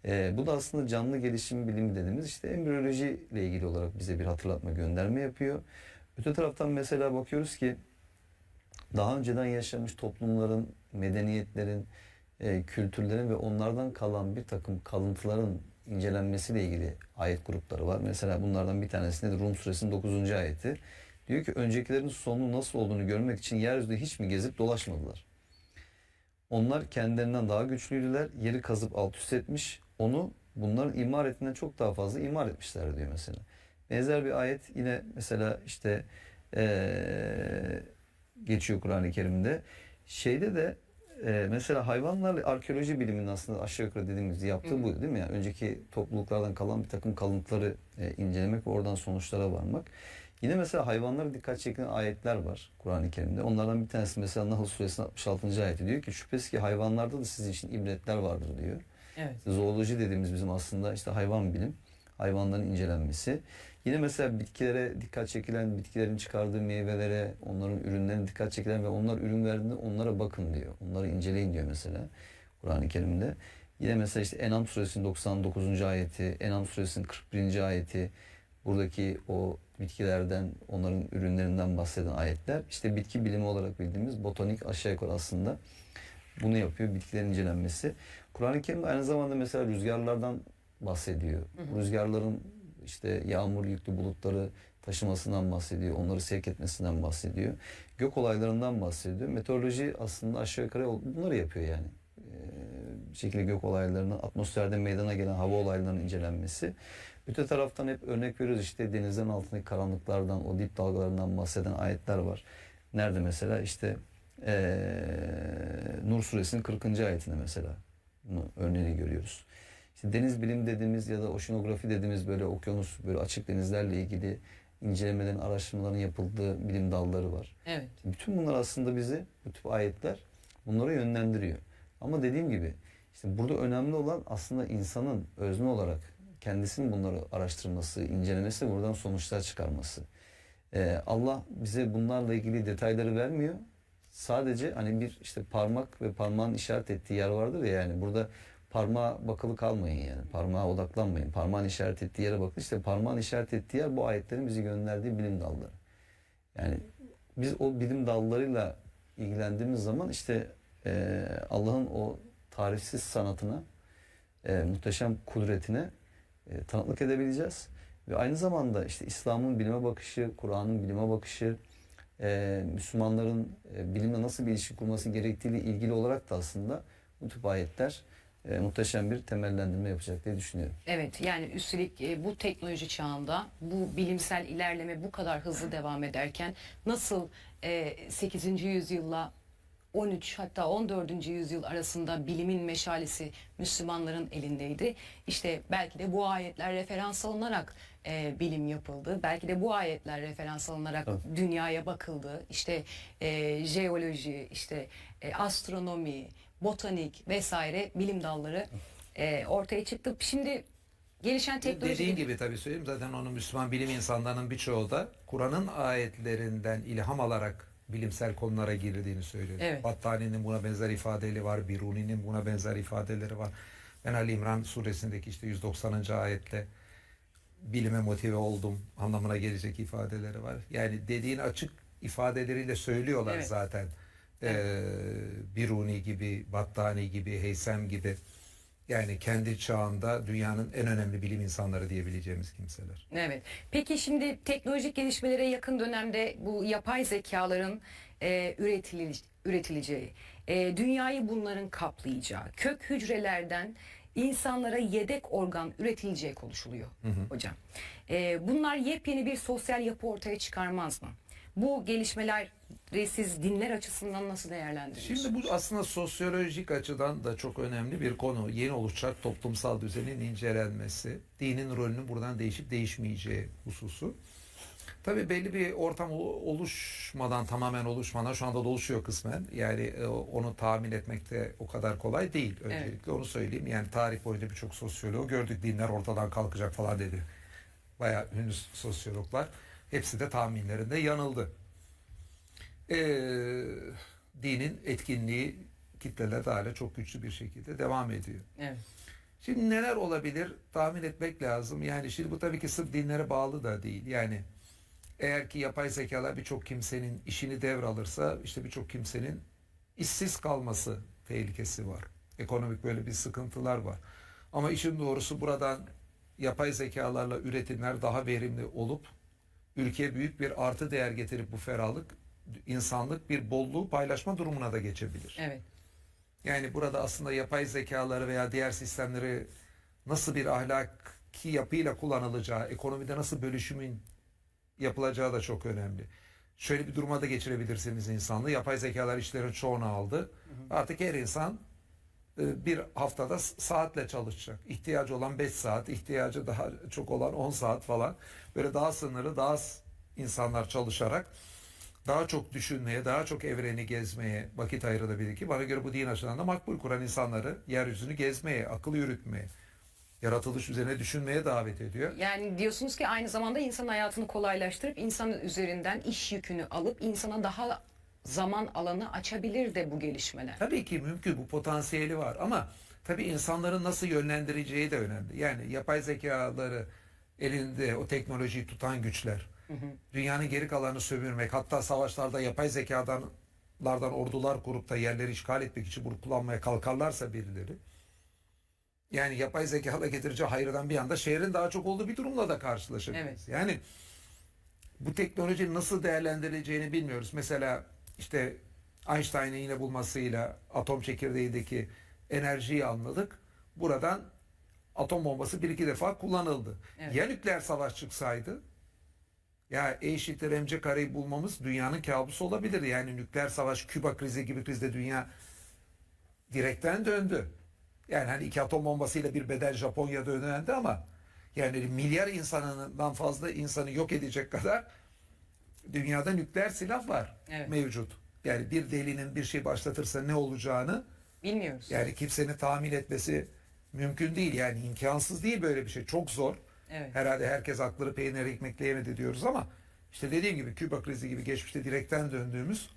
Bu da aslında canlı gelişim bilimi dediğimiz işte embriyoloji ile ilgili olarak bize bir hatırlatma, gönderme yapıyor. Öte taraftan mesela bakıyoruz ki daha önceden yaşamış toplumların, medeniyetlerin, kültürlerin ve onlardan kalan bir takım kalıntıların incelenmesiyle ilgili ayet grupları var. Mesela bunlardan bir tanesi nedir? Rum suresinin 9. ayeti. Diyor ki öncekilerin sonu nasıl olduğunu görmek için yeryüzünde hiç mi gezip dolaşmadılar? Onlar kendilerinden daha güçlüydüler. Yeri kazıp alt üst etmiş. Onu bunların imar ettiğinden çok daha fazla imar etmişler diyor mesela. Benzer bir ayet yine mesela işte geçiyor Kur'an-ı Kerim'de. Şeyde de mesela hayvanlarla arkeoloji biliminin aslında aşağı yukarı dediğimiz yaptığı bu değil mi? Yani önceki topluluklardan kalan bir takım kalıntıları incelemek ve oradan sonuçlara varmak. Yine mesela hayvanlara dikkat çekilen ayetler var Kur'an-ı Kerim'de. Onlardan bir tanesi mesela Nahl suresinin 66. ayeti diyor ki şüphesiz ki hayvanlarda da sizin için ibretler vardır diyor. Evet. Zooloji dediğimiz bizim aslında işte hayvan bilim, hayvanların incelenmesi. Yine mesela bitkilere dikkat çekilen, bitkilerin çıkardığı meyvelere, onların ürünlerine dikkat çekilen ve onlar ürün verdiğinde onlara bakın diyor. Onları inceleyin diyor mesela Kur'an-ı Kerim'de. Yine mesela işte En'am suresinin 99. ayeti, En'am suresinin 41. ayeti, buradaki o bitkilerden, onların ürünlerinden bahseden ayetler. İşte bitki bilimi olarak bildiğimiz botanik aşağı yukarı aslında bunu yapıyor, bitkilerin incelenmesi. Kur'an-ı Kerim aynı zamanda mesela rüzgarlardan bahsediyor. Rüzgarların işte yağmur yüklü bulutları taşımasından bahsediyor. Onları sevk etmesinden bahsediyor. Gök olaylarından bahsediyor. Meteoroloji aslında aşağı yukarı bunları yapıyor yani. Bir şekilde gök olaylarının, atmosferde meydana gelen hava olaylarının incelenmesi. Öte taraftan hep örnek veriyoruz işte denizlerin altındaki karanlıklardan, o dip dalgalarından bahseden ayetler var. Nerede mesela işte Nur suresinin 40. ayetinde mesela örneğini görüyoruz. İşte deniz bilim dediğimiz ya da oşinografi dediğimiz böyle okyanus, böyle açık denizlerle ilgili incelemelerin, araştırmaların yapıldığı bilim dalları var. Evet. Bütün bunlar aslında bizi, bu tip ayetler bunlara yönlendiriyor. Ama dediğim gibi işte burada önemli olan aslında insanın özne olarak kendisinin bunları araştırması, incelemesi, buradan sonuçlar çıkarması. Allah bize bunlarla ilgili detayları vermiyor. Sadece hani bir işte parmak ve parmağın işaret ettiği yer vardır ya, yani burada parmağa bakılı kalmayın yani. Parmağa odaklanmayın. Parmağın işaret ettiği yere bakın. İşte parmağın işaret ettiği yer bu ayetlerin bizi gönderdiği bilim dalları. Yani biz o bilim dallarıyla ilgilendiğimiz zaman işte Allah'ın o tarifsiz sanatına, muhteşem kudretine tanıklık edebileceğiz. Ve aynı zamanda işte İslam'ın bilime bakışı, Kur'an'ın bilime bakışı, Müslümanların bilimle nasıl bir ilişki kurması gerektiğiyle ilgili olarak da aslında bu tip ayetler muhteşem bir temellendirme yapacak diye düşünüyorum. Evet, yani üstelik bu teknoloji çağında bu bilimsel ilerleme bu kadar hızlı devam ederken nasıl 8. yüzyılla 13 hatta 14. yüzyıl arasında bilimin meşalesi Müslümanların elindeydi. İşte belki de bu ayetler referans alınarak bilim yapıldı. Belki de bu ayetler referans alınarak Tabii. dünyaya bakıldı. İşte jeoloji, işte astronomi, botanik vesaire bilim dalları ortaya çıktı. Şimdi gelişen teknoloji... Dediğin gibi tabii söyleyeyim. Zaten onu Müslüman bilim insanlarının birçoğu da Kur'an'ın ayetlerinden ilham alarak bilimsel konulara girdiğini söylüyor. Evet. Battani'nin buna benzer ifadeleri var. Biruni'nin buna benzer ifadeleri var. Ben Ali İmran suresindeki işte 190. ayetle bilime motive oldum anlamına gelecek ifadeleri var. Yani dediğin açık ifadeleriyle söylüyorlar Evet. zaten. Biruni gibi, Battani gibi, Heysem gibi. Yani kendi çağında dünyanın en önemli bilim insanları diyebileceğimiz kimseler. Evet. Peki şimdi teknolojik gelişmelere yakın dönemde bu yapay zekaların üretileceği, dünyayı bunların kaplayacağı, kök hücrelerden insanlara yedek organ üretileceği konuşuluyor hocam. Bunlar yepyeni bir sosyal yapı ortaya çıkarmaz mı? Bu gelişmeleri siz dinler açısından nasıl değerlendiriyorsunuz? Şimdi bu aslında sosyolojik açıdan da çok önemli bir konu. Yeni oluşacak toplumsal düzenin incelenmesi, dinin rolünün buradan değişip değişmeyeceği hususu. Tabii belli bir ortam oluşmadan, tamamen oluşmadan şu anda da oluşuyor kısmen. Yani onu tahmin etmek de o kadar kolay değil. Öncelikle onu söyleyeyim. Yani tarih boyunca birçok sosyoloğu gördük. Dinler ortadan kalkacak falan dedi. Bayağı ünlü sosyologlar. Hepsi de tahminlerinde yanıldı. Dinin etkinliği kitlelerde hala çok güçlü bir şekilde devam ediyor. Evet. Şimdi neler olabilir tahmin etmek lazım. Yani şimdi bu tabii ki sırf dinlere bağlı da değil. Yani eğer ki yapay zekalar birçok kimsenin işini devralırsa işte birçok kimsenin işsiz kalması tehlikesi var. Ekonomik böyle bir sıkıntılar var. Ama işin doğrusu buradan yapay zekalarla üretimler daha verimli olup ülkeye büyük bir artı değer getirip bu ferahlık, insanlık bir bolluğu paylaşma durumuna da geçebilir. Evet. Yani burada aslında yapay zekaları veya diğer sistemleri nasıl bir ahlaki yapıyla kullanılacağı, ekonomide nasıl bölüşümün yapılacağı da çok önemli. Şöyle bir duruma da geçirebilirsiniz insanlığı. Yapay zekalar işlerin çoğunu aldı. Artık her insan bir haftada saatle çalışacak. İhtiyacı olan 5 saat, ihtiyacı daha çok olan 10 saat falan. Böyle daha sınırlı, daha az insanlar çalışarak daha çok düşünmeye, daha çok evreni gezmeye vakit ayırabilir ki bana göre bu din açısından da makbul. Kur'an insanları yeryüzünü gezmeye, akıl yürütmeye, yaratılış üzerine düşünmeye davet ediyor. Yani diyorsunuz ki aynı zamanda insan hayatını kolaylaştırıp insanın üzerinden iş yükünü alıp insana daha zaman alanı açabilir de bu gelişmeler. Tabii ki mümkün, bu potansiyeli var ama tabii insanların nasıl yönlendireceği de önemli. Yani yapay zekaları elinde o teknolojiyi tutan güçler, dünyanın geri kalanını sömürmek, hatta savaşlarda yapay zekalardan ordular kurup da yerleri işgal etmek için bunu kullanmaya kalkarlarsa birileri, yani yapay zekayla getireceği hayırdan bir anda şehrin daha çok olduğu bir durumla da karşılaşabiliriz. Evet. Yani bu teknolojinin nasıl değerlendirileceğini bilmiyoruz. Mesela işte Einstein'ın yine bulmasıyla atom çekirdeğindeki enerjiyi anladık. Buradan atom bombası bir iki defa kullanıldı. Evet. Ya nükleer savaş çıksaydı, ya E=mc² bulmamız dünyanın kabusu olabilir. Yani nükleer savaş, Küba krizi gibi krizde dünya direkten döndü. Yani hani 2 atom bombasıyla bir bedel Japonya'da önlendi ama yani milyar insanından fazla insanı yok edecek kadar dünyada nükleer silah var Evet. mevcut. Yani bir delinin bir şey başlatırsa ne olacağını Bilmiyoruz. yani kimsenin tahmin etmesi mümkün değil. Yani imkansız değil böyle bir şey. Çok zor. Evet. Herhalde herkes akları peynir ekmekle yemedi diyoruz ama işte dediğim gibi Küba krizi gibi geçmişte direkten döndüğümüz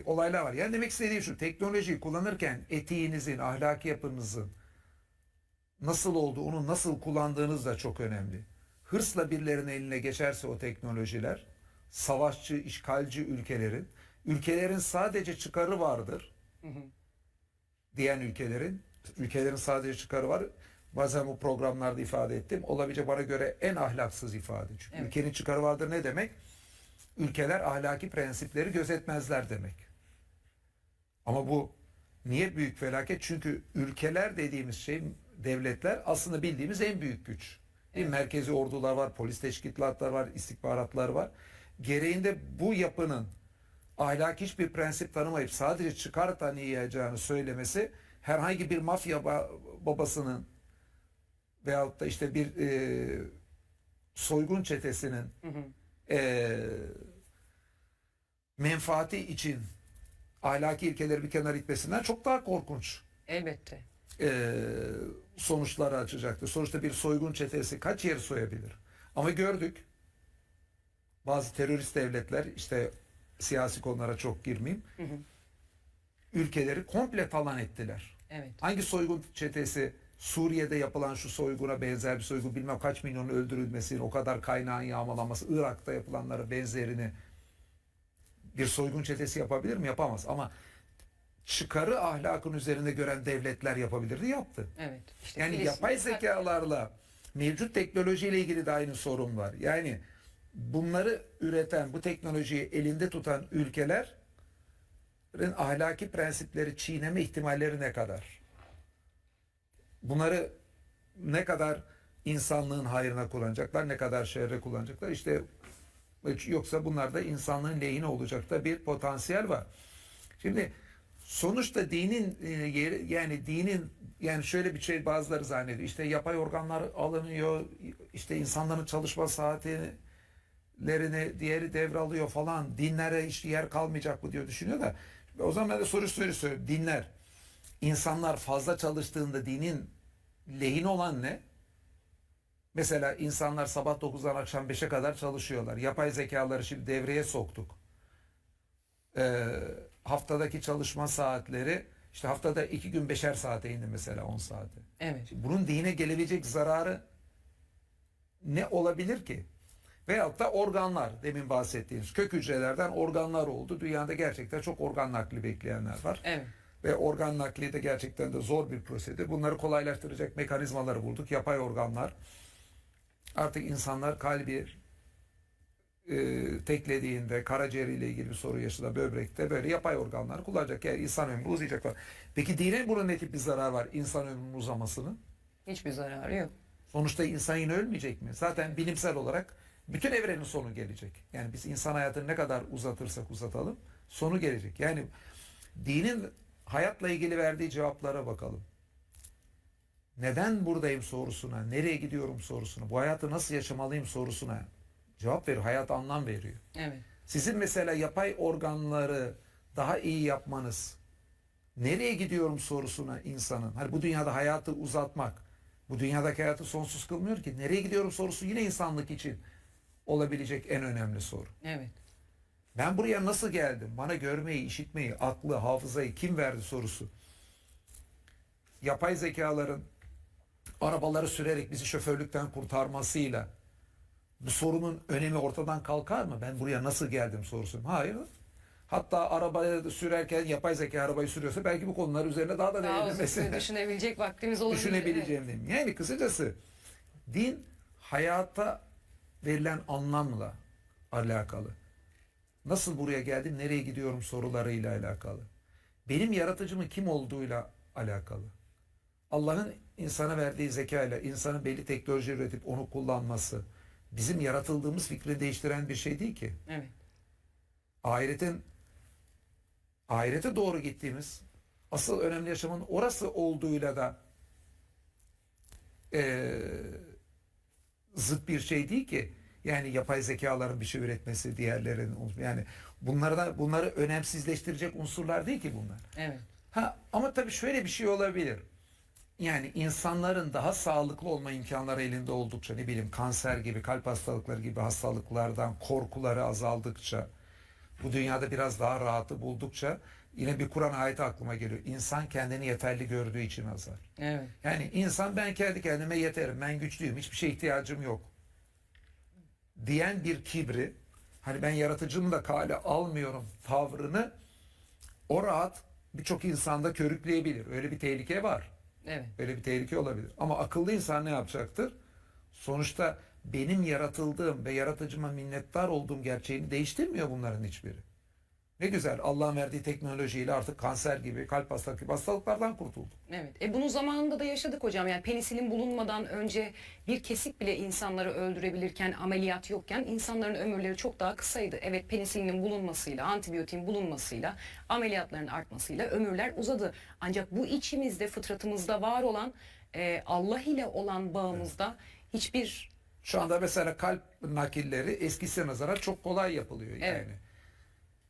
olaylar var. Yani demek istediğim şu, teknolojiyi kullanırken etiğinizin, ahlaki yapınızın nasıl olduğu, onu nasıl kullandığınız da çok önemli. Hırsla birilerinin eline geçerse o teknolojiler, savaşçı, işgalci ülkelerin sadece çıkarı vardır. Diyen ülkelerin sadece çıkarı var. Bazen bu programlarda ifade ettim. Olabilecek bana göre en ahlaksız ifade. Çünkü Evet. ülkenin çıkarı vardır ne demek? ülkeler ahlaki prensipleri gözetmezler demek. Ama bu niye büyük felaket? Çünkü ülkeler dediğimiz şey, devletler aslında bildiğimiz en büyük güç. Bir merkezi ordular var, polis teşkilatlar var, istihbaratlar var. Gereğinde bu yapının ahlaki hiçbir prensip tanımayıp sadece çıkar tanıyacağını söylemesi herhangi bir mafya babasının veyahut da işte bir soygun çetesinin menfaati için ahlaki ilkeleri bir kenara itmesinden çok daha korkunç Elbette. sonuçları açacaktır. Sonuçta bir soygun çetesi kaç yeri soyabilir? Ama gördük, bazı terörist devletler, işte siyasi konulara çok girmeyeyim, ülkeleri komple talan ettiler. Evet. Hangi soygun çetesi Suriye'de yapılan şu soyguna benzer bir soygun, bilmem kaç milyonun öldürülmesini, o kadar kaynağın yağmalanması, Irak'ta yapılanlara benzerini bir soygun çetesi yapabilir mi? Yapamaz. Ama çıkarı ahlakın üzerinde gören devletler yapabilirdi, yaptı. Evet. İşte Yani Filistin- yapay zekalarla mevcut teknolojiyle ilgili de aynı sorun var. Yani bunları üreten, bu teknolojiyi elinde tutan ülkelerin ahlaki prensipleri çiğneme ihtimalleri ne kadar? Bunları ne kadar insanlığın hayrına kullanacaklar, ne kadar şerre kullanacaklar? İşte yoksa bunlarda insanlığın lehine olacak da bir potansiyel var. Şimdi sonuçta dinin yeri, yani dinin, yani şöyle bir şey bazıları zannediyor. İşte yapay organlar alınıyor, işte insanların çalışma saatlerini diğeri devralıyor falan. Dinlere hiç yer kalmayacak mı diyor, düşünüyor da. O zaman ben de soru söylüyorum. Dinler, insanlar fazla çalıştığında dinin lehine olan ne? Mesela insanlar sabah 9'dan akşam 5'e kadar çalışıyorlar. Yapay zekaları şimdi devreye soktuk. Haftadaki çalışma saatleri, işte haftada 2 gün 5'er saate indi mesela, 10 saate. Evet. Şimdi bunun dine gelebilecek zararı ne olabilir ki? Veyahut da organlar, demin bahsettiğimiz kök hücrelerden organlar oldu. Dünyada gerçekten çok organ nakli bekleyenler var. Evet. Ve organ nakli de gerçekten de zor bir prosedür. Bunları kolaylaştıracak mekanizmaları bulduk. Yapay organlar. Artık insanlar kalbi teklediğinde, karaciğeriyle ilgili bir sorun yaşadığında, böbrekte böyle yapay organlar kullanacak. Yani insan ömrü uzayacak falan. Peki dine bunun ne tip bir zarar var, insan ömrünün uzamasının? Hiçbir zararı yok. Sonuçta insan yine ölmeyecek mi? Zaten bilimsel olarak bütün evrenin sonu gelecek. Yani biz insan hayatını ne kadar uzatırsak uzatalım sonu gelecek. Yani dinin hayatla ilgili verdiği cevaplara bakalım. Neden buradayım sorusuna, nereye gidiyorum sorusuna, bu hayatı nasıl yaşamalıyım sorusuna cevap veriyor. Hayata anlam veriyor. Evet. Sizin mesela yapay organları daha iyi yapmanız, nereye gidiyorum sorusuna insanın, hani bu dünyada hayatı uzatmak, bu dünyadaki hayatı sonsuz kılmıyor ki. Nereye gidiyorum sorusu yine insanlık için olabilecek en önemli soru. Evet. Ben buraya nasıl geldim? Bana görmeyi, işitmeyi, aklı, hafızayı kim verdi sorusu. Yapay zekaların arabaları sürerek bizi şoförlükten kurtarmasıyla bu sorunun önemi ortadan kalkar mı? Ben buraya nasıl geldim sorusu. Hayır. Hatta arabaya sürerken yapay zeka arabayı sürüyorsa belki bu konular üzerine daha da Daha uzun değinilmesi. süre düşünebilecek vaktimiz olur. Düşünebileceğim diyeyim. Yani kısacası din hayata verilen anlamla alakalı. Nasıl buraya geldim, nereye gidiyorum sorularıyla alakalı. Benim yaratıcımın kim olduğuyla alakalı. Allah'ın insana verdiği zekayla insanın belli teknoloji üretip onu kullanması bizim yaratıldığımız fikrini değiştiren bir şey değil ki. Evet. Ahirete doğru gittiğimiz asıl önemli yaşamın orası olduğuyla da zıt bir şey değil ki. Yani yapay zekaların bir şey üretmesi, diğerlerinin, yani bunları önemsizleştirecek unsurlar değil ki bunlar. Evet. Ama tabii şöyle bir şey olabilir. Yani insanların daha sağlıklı olma imkanları elinde oldukça, ne bileyim kanser gibi, kalp hastalıkları gibi hastalıklardan korkuları azaldıkça, bu dünyada biraz daha rahatı buldukça yine bir Kur'an ayeti aklıma geliyor. İnsan kendini yeterli gördüğü için azar. Evet. Yani insan ben kendi kendime yeterim, ben güçlüyüm, hiçbir şeye ihtiyacım yok diyen bir kibri, hani ben yaratıcımı da kale almıyorum tavrını o rahat birçok insanda körükleyebilir. Öyle bir tehlike var. Evet. Öyle bir tehlike olabilir. Ama akıllı insan ne yapacaktır? Sonuçta benim yaratıldığım ve yaratıcıma minnettar olduğum gerçeğini değiştirmiyor bunların hiçbiri. Ne güzel, Allah'ın verdiği teknolojiyle artık kanser gibi, kalp hastalığı gibi hastalıklardan kurtulduk. Evet. Bunun zamanında da yaşadık hocam. Yani penisilin bulunmadan önce bir kesik bile insanları öldürebilirken, ameliyat yokken insanların ömürleri çok daha kısaydı. Evet, penisilinin bulunmasıyla, antibiyotiğin bulunmasıyla, ameliyatların artmasıyla ömürler uzadı. Ancak bu içimizde, fıtratımızda var olan Allah ile olan bağımızda hiçbir... Şu anda mesela kalp nakilleri eskisine nazaran çok kolay yapılıyor yani. Evet.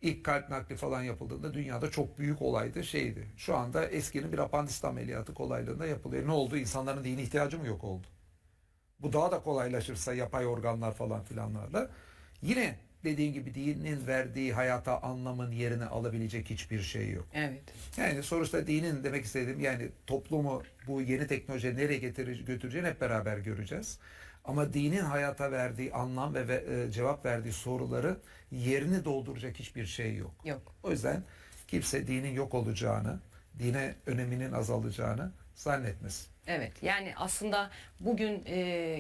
İlk kalp nakli falan yapıldığında dünyada çok büyük olaydı, şeydi. Şu anda eskinin bir apandisit ameliyatı kolaylığında yapılıyor. Ne oldu? İnsanların dini ihtiyacı mı yok oldu? Bu daha da kolaylaşırsa yapay organlar falan filanlarla yine dediğin gibi dinin verdiği hayata anlamın yerini alabilecek hiçbir şey yok. Evet. Yani sonuçta dinin demek istediğim yani toplumu bu yeni teknoloji nereye götüreceğini hep beraber göreceğiz. Ama dinin hayata verdiği anlam ve cevap verdiği soruları yerini dolduracak hiçbir şey yok. Yok. O yüzden kimse dinin yok olacağını, dine öneminin azalacağını zannetmesin. Evet, yani aslında bugün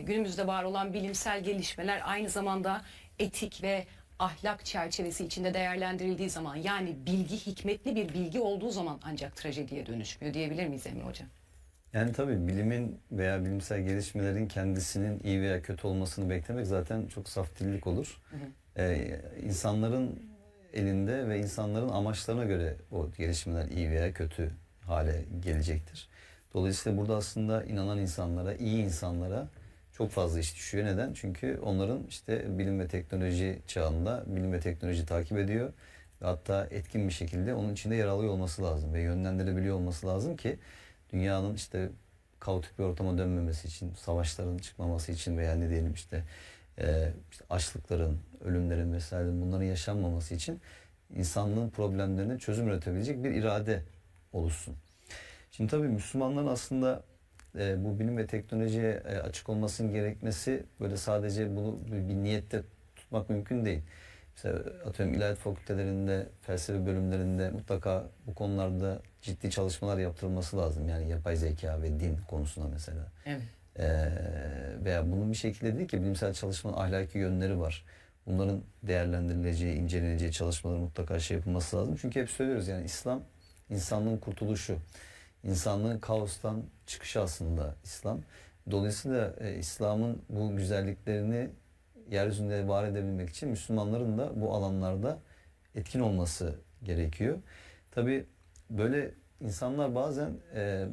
günümüzde var olan bilimsel gelişmeler aynı zamanda etik ve ahlak çerçevesi içinde değerlendirildiği zaman, yani bilgi hikmetli bir bilgi olduğu zaman ancak trajediye dönüşmüyor diyebilir miyiz Emre Hocam? Yani tabii bilimin veya bilimsel gelişmelerin kendisinin iyi veya kötü olmasını beklemek zaten çok saf dillik olur. İnsanların elinde ve insanların amaçlarına göre o gelişmeler iyi veya kötü hale gelecektir. Dolayısıyla burada aslında inanan insanlara, iyi insanlara çok fazla iş düşüyor. Neden? Çünkü onların işte bilim ve teknoloji çağında bilim ve teknoloji takip ediyor. Ve hatta etkin bir şekilde onun içinde yer alıyor olması lazım ve yönlendirebiliyor olması lazım ki dünyanın işte kaotik bir ortama dönmemesi için, savaşların çıkmaması için veya ne diyelim işte açlıkların, ölümlerin vesaire bunların yaşanmaması için insanlığın problemlerine çözüm üretebilecek bir irade oluşsun. Şimdi tabii Müslümanların aslında bu bilim ve teknolojiye açık olmasının gerekmesi böyle sadece bunu bir niyette tutmak mümkün değil. Mesela atıyorum ilahiyat fakültelerinde, felsefe bölümlerinde mutlaka bu konularda ciddi çalışmalar yaptırılması lazım. Yani yapay zeka ve din konusunda mesela. Evet. Veya bunun bir şekilde değil ki bilimsel çalışmanın ahlaki yönleri var. Bunların değerlendirileceği, inceleneceği çalışmalar mutlaka şey yapılması lazım. Çünkü hep söylüyoruz yani İslam insanlığın kurtuluşu. İnsanlığın kaostan çıkışı aslında İslam. Dolayısıyla İslam'ın bu güzelliklerini yeryüzünde var edebilmek için Müslümanların da bu alanlarda etkin olması gerekiyor. Tabii böyle insanlar bazen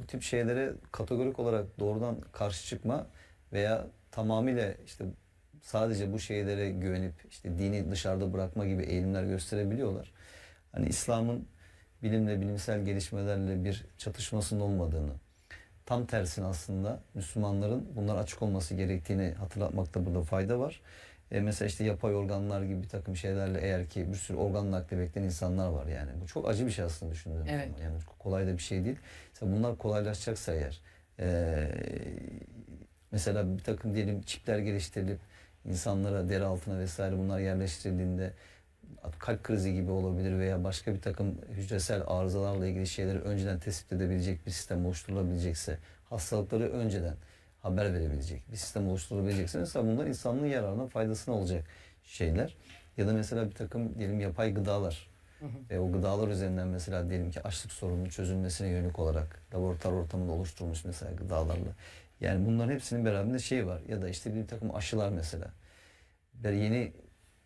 bu tip şeylere kategorik olarak doğrudan karşı çıkma veya tamamıyla işte sadece bu şeylere güvenip işte dini dışarıda bırakma gibi eğilimler gösterebiliyorlar. Hani İslam'ın bilimle, bilimsel gelişmelerle bir çatışmasının olmadığını, tam tersine aslında Müslümanların bunlar açık olması gerektiğini hatırlatmakta burada fayda var. Mesela işte yapay organlar gibi bir takım şeylerle eğer ki bir sürü organ nakli bekleyen insanlar var yani. Bu çok acı bir şey aslında düşündüğüm Evet. zaman. Yani kolay da bir şey değil. Mesela bunlar kolaylaşacaksa eğer mesela bir takım diyelim çipler geliştirilip insanlara deri altına vesaire bunlar yerleştirildiğinde kalp krizi gibi olabilir veya başka bir takım hücresel arızalarla ilgili şeyleri önceden tespit edebilecek bir sistem oluşturulabilecekse, hastalıkları önceden haber verebilecek bir sistem oluşturulabilecekse mesela bunlar insanlığın yararına, faydasına olacak şeyler. Ya da mesela bir takım diyelim yapay gıdalar ve o gıdalar üzerinden mesela diyelim ki açlık sorununun çözülmesine yönelik olarak laboratuvar ortamında oluşturulmuş mesela gıdalarla. Yani bunların hepsinin beraberinde şey var ya da işte bir takım aşılar mesela. Böyle yeni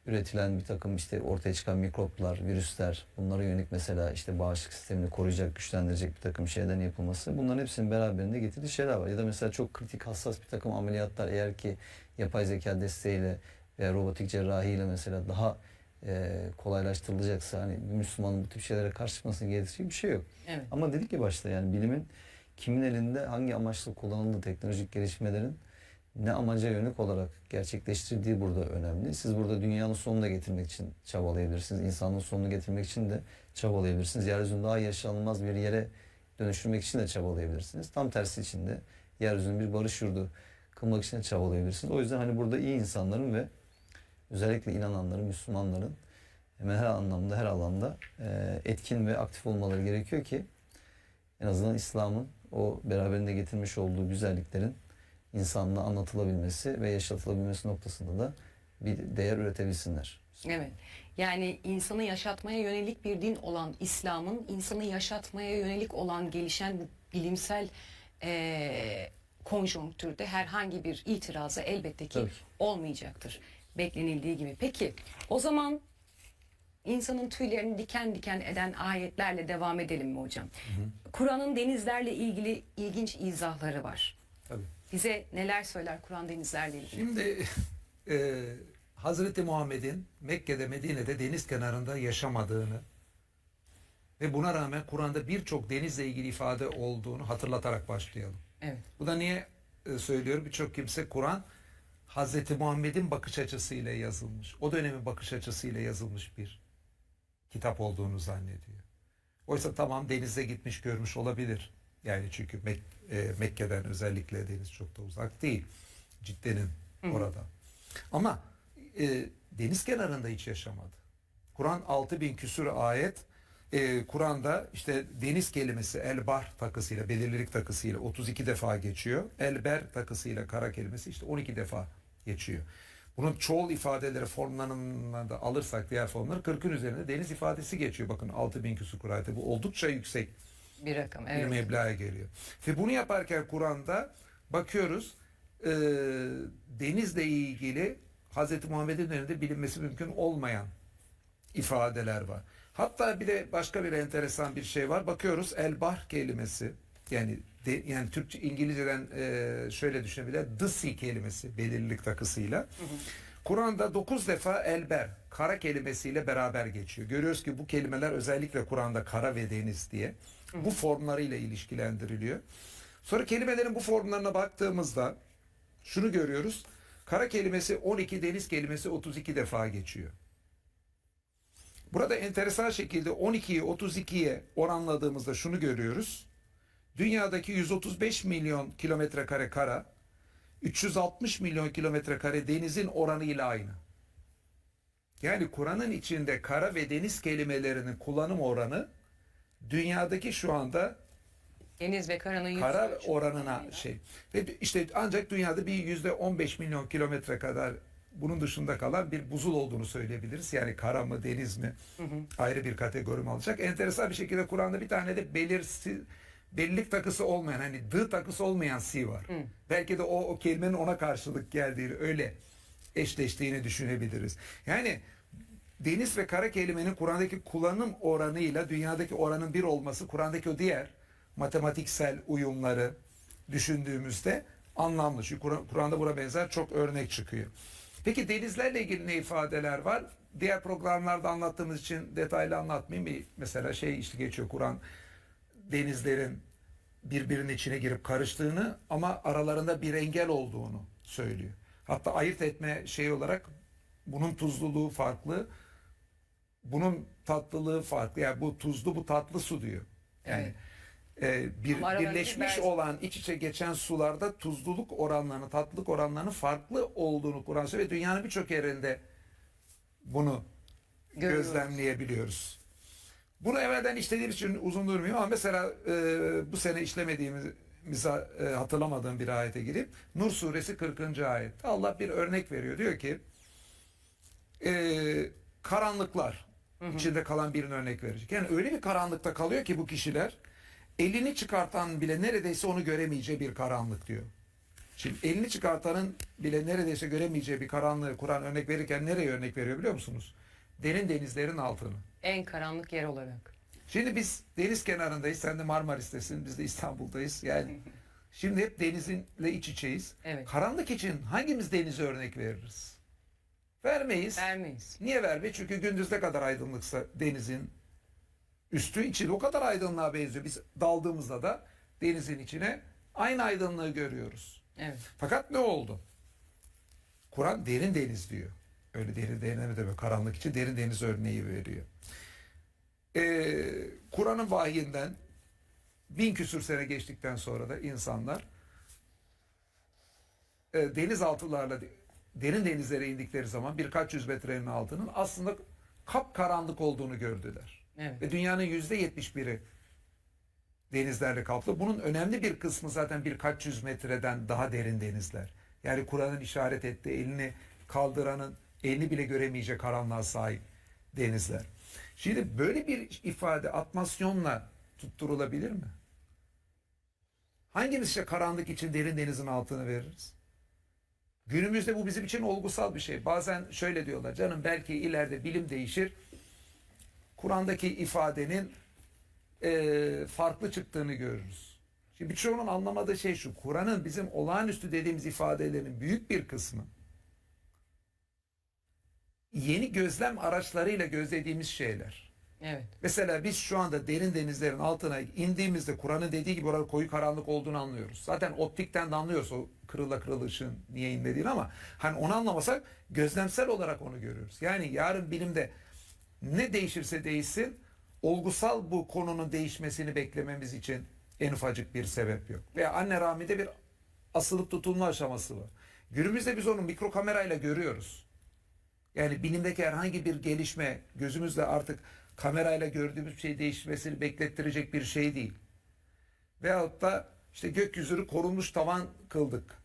üretilen bir takım işte ortaya çıkan mikroplar, virüsler, bunlara yönelik mesela işte bağışıklık sistemini koruyacak, güçlendirecek bir takım şeylerin yapılması. Bunların hepsinin beraberinde getirdiği şeyler var. Ya da mesela çok kritik, hassas bir takım ameliyatlar eğer ki yapay zeka desteğiyle veya robotik cerrahiyle mesela daha kolaylaştırılacaksa hani bir Müslümanın bu tip şeylere karşı çıkmasını gerektirecek bir şey yok. Evet. Ama dedik ki başta yani bilimin kimin elinde hangi amaçla kullanıldığı, teknolojik gelişmelerin ne amaca yönelik olarak gerçekleştirdiği burada önemli. Siz burada dünyanın sonuna getirmek için çabalayabilirsiniz. İnsanlığın sonunu getirmek için de çabalayabilirsiniz. Yeryüzünü daha yaşanılmaz bir yere dönüştürmek için de çabalayabilirsiniz. Tam tersi için de yeryüzünü bir barış yurdu kılmak için de çabalayabilirsiniz. O yüzden hani burada iyi insanların ve özellikle inananların, Müslümanların hemen her anlamda, her alanda etkin ve aktif olmaları gerekiyor ki en azından İslam'ın o beraberinde getirmiş olduğu güzelliklerin insanlığa anlatılabilmesi ve yaşatılabilmesi noktasında da bir değer üretebilsinler. Evet. Yani insanı yaşatmaya yönelik bir din olan İslam'ın insanı yaşatmaya yönelik olan gelişen bu bilimsel konjonktürde herhangi bir itirazı elbette ki Tabii ki. olmayacaktır. Beklenildiği gibi. Peki o zaman insanın tüylerini diken diken eden ayetlerle devam edelim mi hocam? Kur'an'ın denizlerle ilgili ilginç izahları var. Tabii. Bize neler söyler Kur'an denizlerle ilgili? Şimdi Hazreti Muhammed'in Mekke'de, Medine'de deniz kenarında yaşamadığını ve buna rağmen Kur'an'da birçok denizle ilgili ifade olduğunu hatırlatarak başlayalım. Evet. Bu da niye söylüyorum? Birçok kimse Kur'an Hazreti Muhammed'in bakış açısıyla yazılmış. O dönemin bakış açısıyla yazılmış bir kitap olduğunu zannediyor. Oysa tamam denize gitmiş görmüş olabilir. Yani çünkü Mekke'den özellikle deniz çok da uzak değil. Cidde'nin orada. Ama deniz kenarında hiç yaşamadı. Kur'an 6000 küsur ayet Kur'an'da işte deniz kelimesi el-bahr takısıyla, belirlilik takısıyla 32 defa geçiyor. El-ber takısıyla kara kelimesi işte 12 defa geçiyor. Bunun çoğul ifadeleri formlarını da alırsak diğer formları 40'ın üzerinde deniz ifadesi geçiyor. Bakın 6000 küsur ayette bu oldukça yüksek Bir rakam. bir Evet. meblağa geliyor. Ve bunu yaparken Kur'an'da bakıyoruz denizle ilgili Hz. Muhammed'in döneminde bilinmesi mümkün olmayan ifadeler var. Hatta bir de başka bir enteresan bir şey var. Bakıyoruz el-bahr kelimesi yani yani Türkçe İngilizceden şöyle düşünebilir. The sea kelimesi belirlilik takısıyla. Kur'an'da 9 defa elber kara kelimesiyle beraber geçiyor. Görüyoruz ki bu kelimeler özellikle Kur'an'da kara ve deniz diye bu formlarıyla ilişkilendiriliyor. Sonra kelimelerin bu formlarına baktığımızda şunu görüyoruz. Kara kelimesi 12, deniz kelimesi 32 defa geçiyor. Burada enteresan şekilde 12'yi 32'ye oranladığımızda şunu görüyoruz. Dünyadaki 135 milyon kilometre kare kara, 360 milyon kilometre kare denizin oranıyla aynı. Yani Kur'an'ın içinde kara ve deniz kelimelerinin kullanım oranı dünyadaki şu anda Deniz ve karanın kara oranına şey. Ve işte ancak dünyada bir %15 milyon kilometre kadar bunun dışında kalan bir buzul olduğunu söyleyebiliriz. Yani kara mı deniz mi ayrı bir kategori mi alacak. Enteresan bir şekilde Kur'an'da bir tane de belirlilik takısı olmayan hani dı takısı olmayan si var. Belki de o kelimenin ona karşılık geldiğini öyle eşleştiğini düşünebiliriz. Yani deniz ve kara kelimenin Kur'an'daki kullanım oranıyla dünyadaki oranın bir olması Kur'an'daki o diğer matematiksel uyumları düşündüğümüzde anlamlı. Çünkü Kur'an'da buna benzer çok örnek çıkıyor. Peki denizlerle ilgili ne ifadeler var? Diğer programlarda anlattığımız için detaylı anlatmayayım. Bir mesela işte geçiyor Kur'an denizlerin birbirinin içine girip karıştığını ama aralarında bir engel olduğunu söylüyor. Hatta ayırt etme şey olarak bunun tuzluluğu farklı, bunun tatlılığı farklı. Yani bu tuzlu, bu tatlı su diyor. Yani Ama aralarında birleşmiş olan iç içe geçen sularda tuzluluk oranlarının, tatlılık oranlarının farklı olduğunu Kur'an söylüyor ve dünyanın birçok yerinde bunu Görüyoruz. gözlemleyebiliyoruz. Bunu evvelden işlediğimiz için uzun durmuyor ama mesela bu sene işlemediğimizi hatırlamadığım bir ayete girip Nur suresi 40. ayette Allah bir örnek veriyor. Diyor ki karanlıklar içinde kalan birine örnek verecek. Yani öyle bir karanlıkta kalıyor ki bu kişiler elini çıkartan bile neredeyse onu göremeyeceği bir karanlık diyor. Şimdi elini çıkartanın bile neredeyse göremeyeceği bir karanlığı Kur'an örnek verirken nereye örnek veriyor biliyor musunuz? Derin denizlerin altını. En karanlık yer olarak. Şimdi biz deniz kenarındayız. Sen de Marmaris'tesin. Biz de İstanbul'dayız. Yani şimdi hep denizinle iç içeyiz. Evet. Karanlık için hangimiz denize örnek veririz? Vermeyiz. Vermeyiz. Niye vermeyiz? Çünkü gündüz ne kadar aydınlıksa denizin üstü içi o kadar aydınlığa benziyor. Biz daldığımızda da denizin içine aynı aydınlığı görüyoruz. Evet. Fakat ne oldu? Kur'an derin deniz diyor. Öyle derin deniz demiyor. Karanlık için derin deniz örneği veriyor. Kur'an'ın vahyinden 1000 küsür sene geçtikten sonra da insanlar denizaltılarla derin denizlere indikleri zaman birkaç yüz metrenin altının aslında kapkaranlık olduğunu gördüler. Evet. Ve dünyanın %71'i denizlerle kaplı. Bunun önemli bir kısmı zaten birkaç yüz metreden daha derin denizler. Yani Kur'an'ın işaret ettiği elini kaldıranın elini bile göremeyecek karanlığa sahip denizler. Şimdi böyle bir ifade atmasyonla tutturulabilir mi? Hangimiz işte karanlık için derin denizin altını veririz? Günümüzde bu bizim için olgusal bir şey. Bazen şöyle diyorlar, canım belki ileride bilim değişir. Kur'an'daki ifadenin farklı çıktığını görürüz. Şimdi birçoğunun anlamadığı şey şu. Kur'an'ın bizim olağanüstü dediğimiz ifadelerin büyük bir kısmı yeni gözlem araçlarıyla gözlediğimiz şeyler. Evet. Mesela biz şu anda derin denizlerin altına indiğimizde Kur'an'ın dediği gibi orada koyu karanlık olduğunu anlıyoruz. Zaten optikten de anlıyoruz o kırıla ışığın niye inmediğini, ama hani onu anlamasak gözlemsel olarak onu görüyoruz. Yani yarın bilimde ne değişirse değişsin olgusal bu konunun değişmesini beklememiz için en ufacık bir sebep yok. Veya anne rahminde bir asılıp tutulma aşaması var. Günümüzde biz onu mikro kamerayla görüyoruz. Yani bilimdeki herhangi bir gelişme gözümüzle artık kamerayla gördüğümüz şey değişmesini beklettirecek bir şey değil. Veyahut da işte gökyüzünü korunmuş tavan kıldık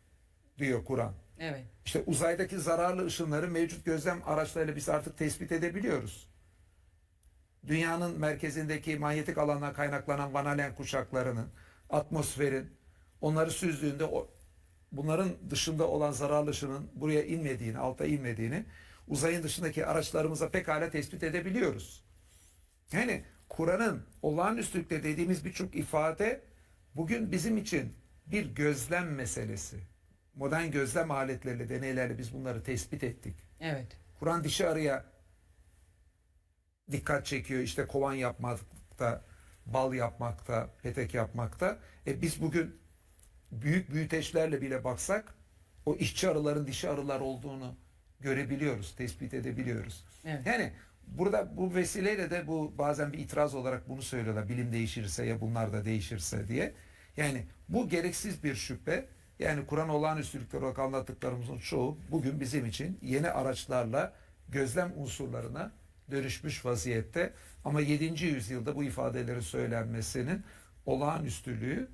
diyor Kur'an. Evet. İşte uzaydaki zararlı ışınları mevcut gözlem araçlarıyla biz artık tespit edebiliyoruz. Dünyanın merkezindeki manyetik alandan kaynaklanan Van Allen kuşaklarının, atmosferin onları süzdüğünde bunların dışında olan zararlı ışının buraya inmediğini, alta inmediğini uzayın dışındaki araçlarımıza pekala tespit edebiliyoruz. Yani Kur'an'ın olağanüstülükte dediğimiz birçok ifade bugün bizim için bir gözlem meselesi. Modern gözlem aletleriyle, deneylerle biz bunları tespit ettik. Evet. Kur'an dişi arıya dikkat çekiyor. İşte kovan yapmakta, bal yapmakta, petek yapmakta. Biz bugün büyük büyüteçlerle bile baksak o işçi arıların dişi arılar olduğunu görebiliyoruz, tespit edebiliyoruz. Evet. Yani burada bu vesileyle de bu bazen bir itiraz olarak bunu söylüyorlar. Bilim değişirse ya bunlar da değişirse diye. Yani bu gereksiz bir şüphe. Yani Kur'an olağanüstülükler olarak anlattıklarımızın çoğu bugün bizim için yeni araçlarla gözlem unsurlarına dönüşmüş vaziyette. Ama 7. yüzyılda bu ifadelerin söylenmesinin olağanüstülüğünü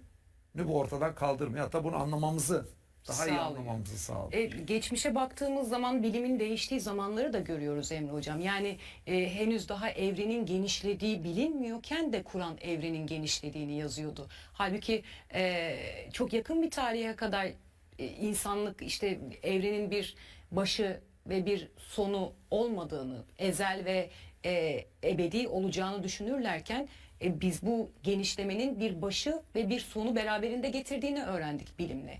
bu ortadan kaldırmıyor. Hatta bunu anlamamızı, daha iyi Sağlıyor. anlamamızı sağlıyor. Geçmişe baktığımız zaman bilimin değiştiği zamanları da görüyoruz Emre Hocam. Yani henüz daha evrenin genişlediği bilinmiyorken de Kur'an evrenin genişlediğini yazıyordu. Halbuki çok yakın bir tarihe kadar insanlık işte evrenin bir başı ve bir sonu olmadığını, ezel ve ebedi olacağını düşünürlerken biz bu genişlemenin bir başı ve bir sonu beraberinde getirdiğini öğrendik bilimle.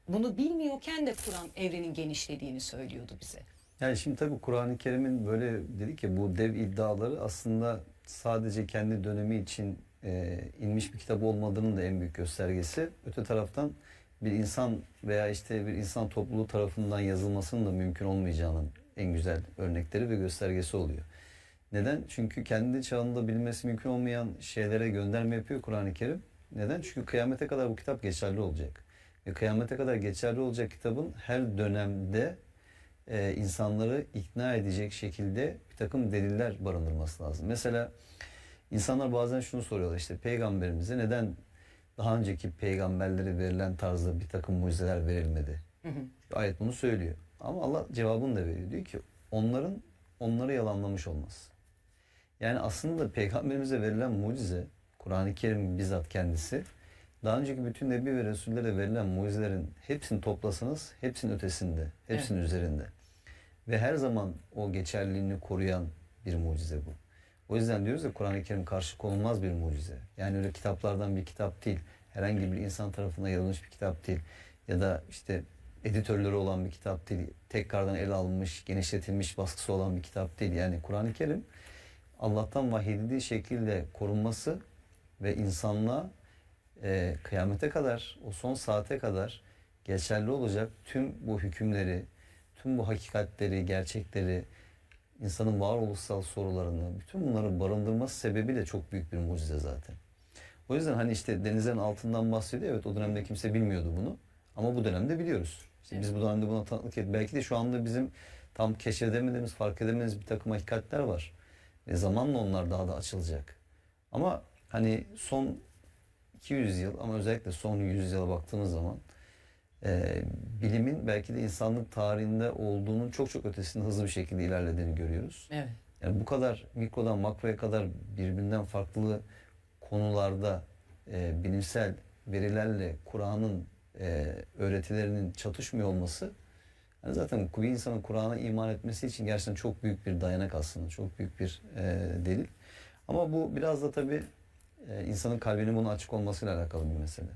Bunu bilmiyorken de Kur'an evrenin genişlediğini söylüyordu bize. Yani şimdi tabii Kur'an-ı Kerim'in böyle dedik ya bu dev iddiaları aslında sadece kendi dönemi için inmiş bir kitap olmadığının da en büyük göstergesi. Öte taraftan bir insan veya işte bir insan topluluğu tarafından yazılmasının da mümkün olmayacağının en güzel örnekleri ve göstergesi oluyor. Neden? Çünkü kendi çağında bilinmesi mümkün olmayan şeylere gönderme yapıyor Kur'an-ı Kerim. Neden? Çünkü kıyamete kadar bu kitap geçerli olacak. Ve kıyamete kadar geçerli olacak kitabın her dönemde insanları ikna edecek şekilde bir takım deliller barındırması lazım. Mesela insanlar bazen şunu soruyorlar, işte peygamberimize neden daha önceki peygamberlere verilen tarzda bir takım mucizeler verilmedi? Ayet bunu söylüyor. Ama Allah cevabını da veriyor. Diyor ki onları yalanlamış olmaz. Yani aslında peygamberimize verilen mucize, Kur'an-ı Kerim bizzat kendisi, daha önceki bütün nebi ve resullere verilen mucizelerin hepsini toplasanız hepsinin ötesinde, hepsinin üzerinde. Ve her zaman o geçerliliğini koruyan bir mucize bu. O yüzden diyoruz ya Kur'an-ı Kerim karşı konulmaz bir mucize. Yani öyle kitaplardan bir kitap değil. Herhangi bir insan tarafından yazılmış bir kitap değil. Ya da işte editörleri olan bir kitap değil. Tekrardan ele alınmış, genişletilmiş baskısı olan bir kitap değil. Yani Kur'an-ı Kerim Allah'tan vahyedildiği şekilde korunması ve insanlığa kıyamete kadar, o son saate kadar geçerli olacak tüm bu hükümleri, tüm bu hakikatleri, gerçekleri, insanın varoluşsal sorularını, bütün bunları barındırması sebebiyle çok büyük bir mucize zaten. O yüzden hani işte denizlerin altından bahsediyor. Evet, o dönemde kimse bilmiyordu bunu. Ama bu dönemde biliyoruz. İşte biz bu dönemde buna tanıklık ettik. Belki de şu anda bizim tam keşfedemediğimiz, fark edemediğimiz bir takım hakikatler var. Ve zamanla onlar daha da açılacak. Ama hani son 200 yıl ama özellikle son 100 yıla baktığımız zaman bilimin belki de insanlık tarihinde olduğunun çok çok ötesinde hızlı bir şekilde ilerlediğini görüyoruz. Evet. Yani bu kadar mikrodan makroya kadar birbirinden farklı konularda bilimsel verilerle Kur'an'ın öğretilerinin çatışmıyor olması, yani zaten bir insanın Kur'an'a iman etmesi için gerçekten çok büyük bir dayanak aslında, çok büyük bir delil. Ama bu biraz da tabii insanın kalbinin buna açık olmasıyla alakalı bir mesele.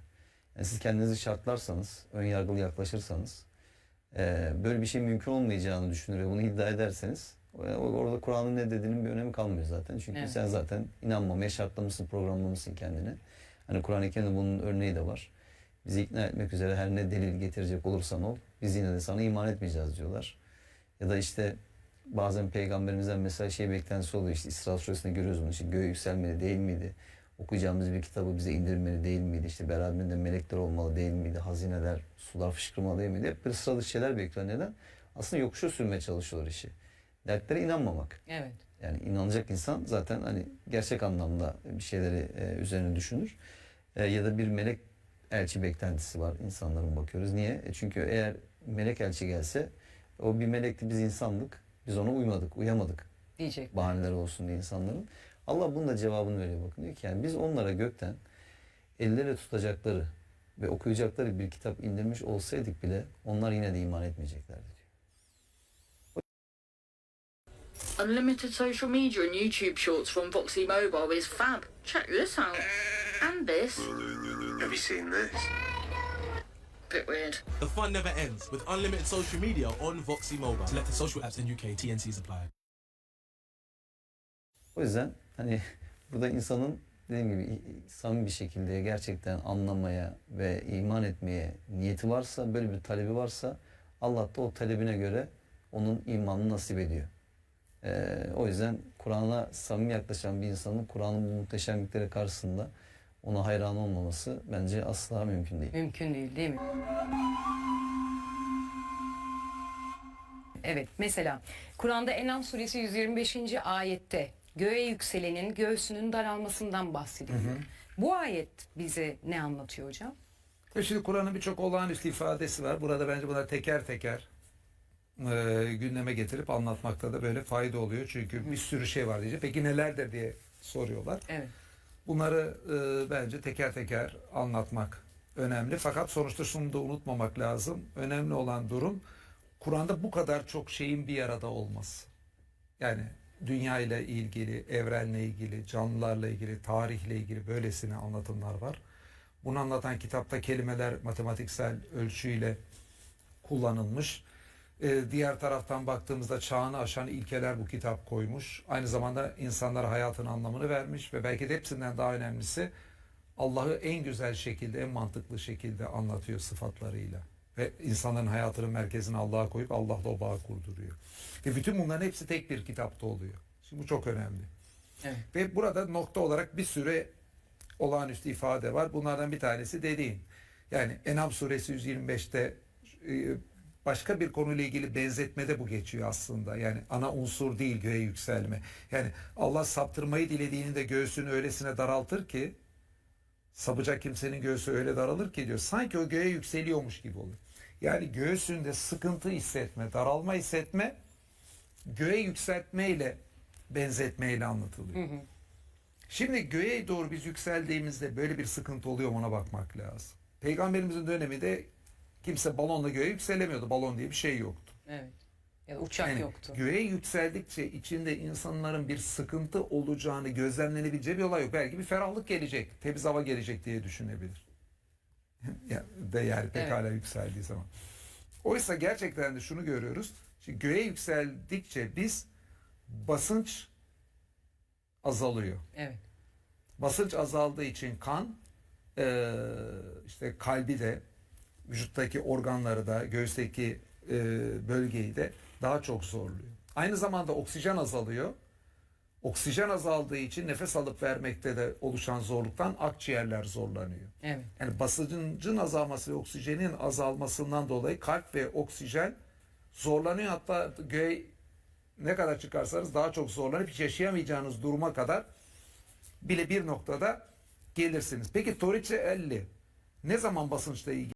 Yani siz kendinizi şartlarsanız, ön yargılı yaklaşırsanız, böyle bir şey mümkün olmayacağını düşünür ve bunu iddia ederseniz, orada Kur'an'ın ne dediğinin bir önemi kalmıyor zaten. Çünkü Evet. sen zaten inanmamaya şartlamışsın, programlamışsın kendini. Hani Kur'an-ı Kerim'de bunun örneği de var. Bizi ikna etmek üzere her ne delil getirecek olursan ol, biz yine de sana iman etmeyeceğiz diyorlar. Ya da işte bazen peygamberimizden mesela şey beklentisi oluyor, işte İsra suresinde görüyoruz bunu, işte göğe yükselmeli değil miydi? Okuyacağımız bir kitabı bize indirmeli değil miydi? İşte beraberinde melekler olmalı değil miydi? Hazineler, sular fışkırmalı değil miydi? Hep böyle sıralı şeyler bekliyor. Neden? Aslında yokuşa sürmeye çalışıyorlar işi. Dertlere inanmamak. Evet. Yani inanacak insan zaten hani gerçek anlamda bir şeyleri üzerine düşünür. Ya da bir melek elçi beklentisi var insanların, bakıyoruz. Niye? Çünkü eğer melek elçi gelse, o bir melekti, biz insandık. Biz ona uymadık, uyamadık. Diyecek. Bahaneler olsun diye insanların. Allah bunun da cevabını veriyor, bakın. Diyor ki yani biz onlara gökten elleriyle tutacakları ve okuyacakları bir kitap indirmiş olsaydık bile onlar yine de iman etmeyeceklerdi diyor. Unlimited social media and YouTube shorts from Voxy Mobile is fab. Check this out. And this. Have you seen this? Bit weird. The fun never ends with unlimited social media on Voxy Mobile. Selected social apps in UK. TNCs apply. O yüzden hani burada insanın dediğim gibi samimi bir şekilde gerçekten anlamaya ve iman etmeye niyeti varsa, böyle bir talebi varsa, Allah da o talebine göre onun imanını nasip ediyor. O yüzden Kur'an'a samimi yaklaşan bir insanın Kur'an'ın bu muhteşemlikleri karşısında ona hayran olmaması bence asla mümkün değil. Mümkün değil, değil mi? Evet, mesela Kur'an'da En'am suresi 125. ayette göğe yükselenin göğsünün daralmasından bahsediliyor. Bu ayet bize ne anlatıyor hocam? Şimdi Kur'an'ın birçok olağanüstü ifadesi var. Burada bence bunları teker teker gündeme getirip anlatmakta da böyle fayda oluyor. Çünkü bir sürü şey var diyecek. Peki nelerdir diye soruyorlar. Evet. Bunları bence teker teker anlatmak önemli. Fakat sonuçta şunu da unutmamak lazım. Önemli olan durum Kur'an'da bu kadar çok şeyin bir arada olması. Yani dünya ile ilgili, evrenle ilgili, canlılarla ilgili, tarihle ilgili böylesine anlatımlar var. Bunu anlatan kitapta kelimeler matematiksel ölçüyle kullanılmış. Diğer taraftan baktığımızda çağını aşan ilkeler bu kitap koymuş. Aynı zamanda insanlara hayatın anlamını vermiş ve belki de hepsinden daha önemlisi Allah'ı en güzel şekilde, en mantıklı şekilde anlatıyor sıfatlarıyla. Ve insanların hayatının merkezine Allah'a koyup Allah'la o bağı kurduruyor. Ve bütün bunların hepsi tek bir kitapta oluyor. Şimdi bu çok önemli. Evet. Ve burada nokta olarak bir sürü olağanüstü ifade var. Bunlardan bir tanesi dediğin. Yani En'am suresi 125'te başka bir konuyla ilgili benzetmede bu geçiyor aslında. Yani ana unsur değil göğe yükselme. Yani Allah saptırmayı dilediğini de göğsünü öylesine daraltır ki, sapacak kimsenin göğsü öyle daralır ki diyor. Sanki o göğe yükseliyormuş gibi olur. Yani göğsünde sıkıntı hissetme, daralma hissetme, göğe yükseltmeyle, benzetmeyle anlatılıyor. Şimdi göğe doğru biz yükseldiğimizde böyle bir sıkıntı oluyor mu, ona bakmak lazım. Peygamberimizin döneminde kimse balonla göğe yükselemiyordu. Balon diye bir şey yoktu. Evet. Ya da uçak Yani yoktu. göğe yükseldikçe içinde insanların bir sıkıntı olacağını gözlemlenebileceği bir olay yok. Belki bir ferahlık gelecek, temiz hava gelecek diye düşünebilir. Yani pekala yükseldiği zaman. Oysa gerçekten de şunu görüyoruz. Şimdi göğe yükseldikçe biz basınç azalıyor. Evet. Basınç azaldığı için kan işte kalbi de, vücuttaki organları da, göğüsteki bölgeyi de daha çok zorluyor. Aynı zamanda oksijen azalıyor. Oksijen azaldığı için nefes alıp vermekte de oluşan zorluktan akciğerler zorlanıyor. Evet. Yani basıncın azalması ve oksijenin azalmasından dolayı kalp ve oksijen zorlanıyor. Hatta göğe ne kadar çıkarsanız daha çok zorlanıp hiç yaşayamayacağınız duruma kadar bile bir noktada gelirsiniz. Peki Torricelli ne zaman basınçla ilgili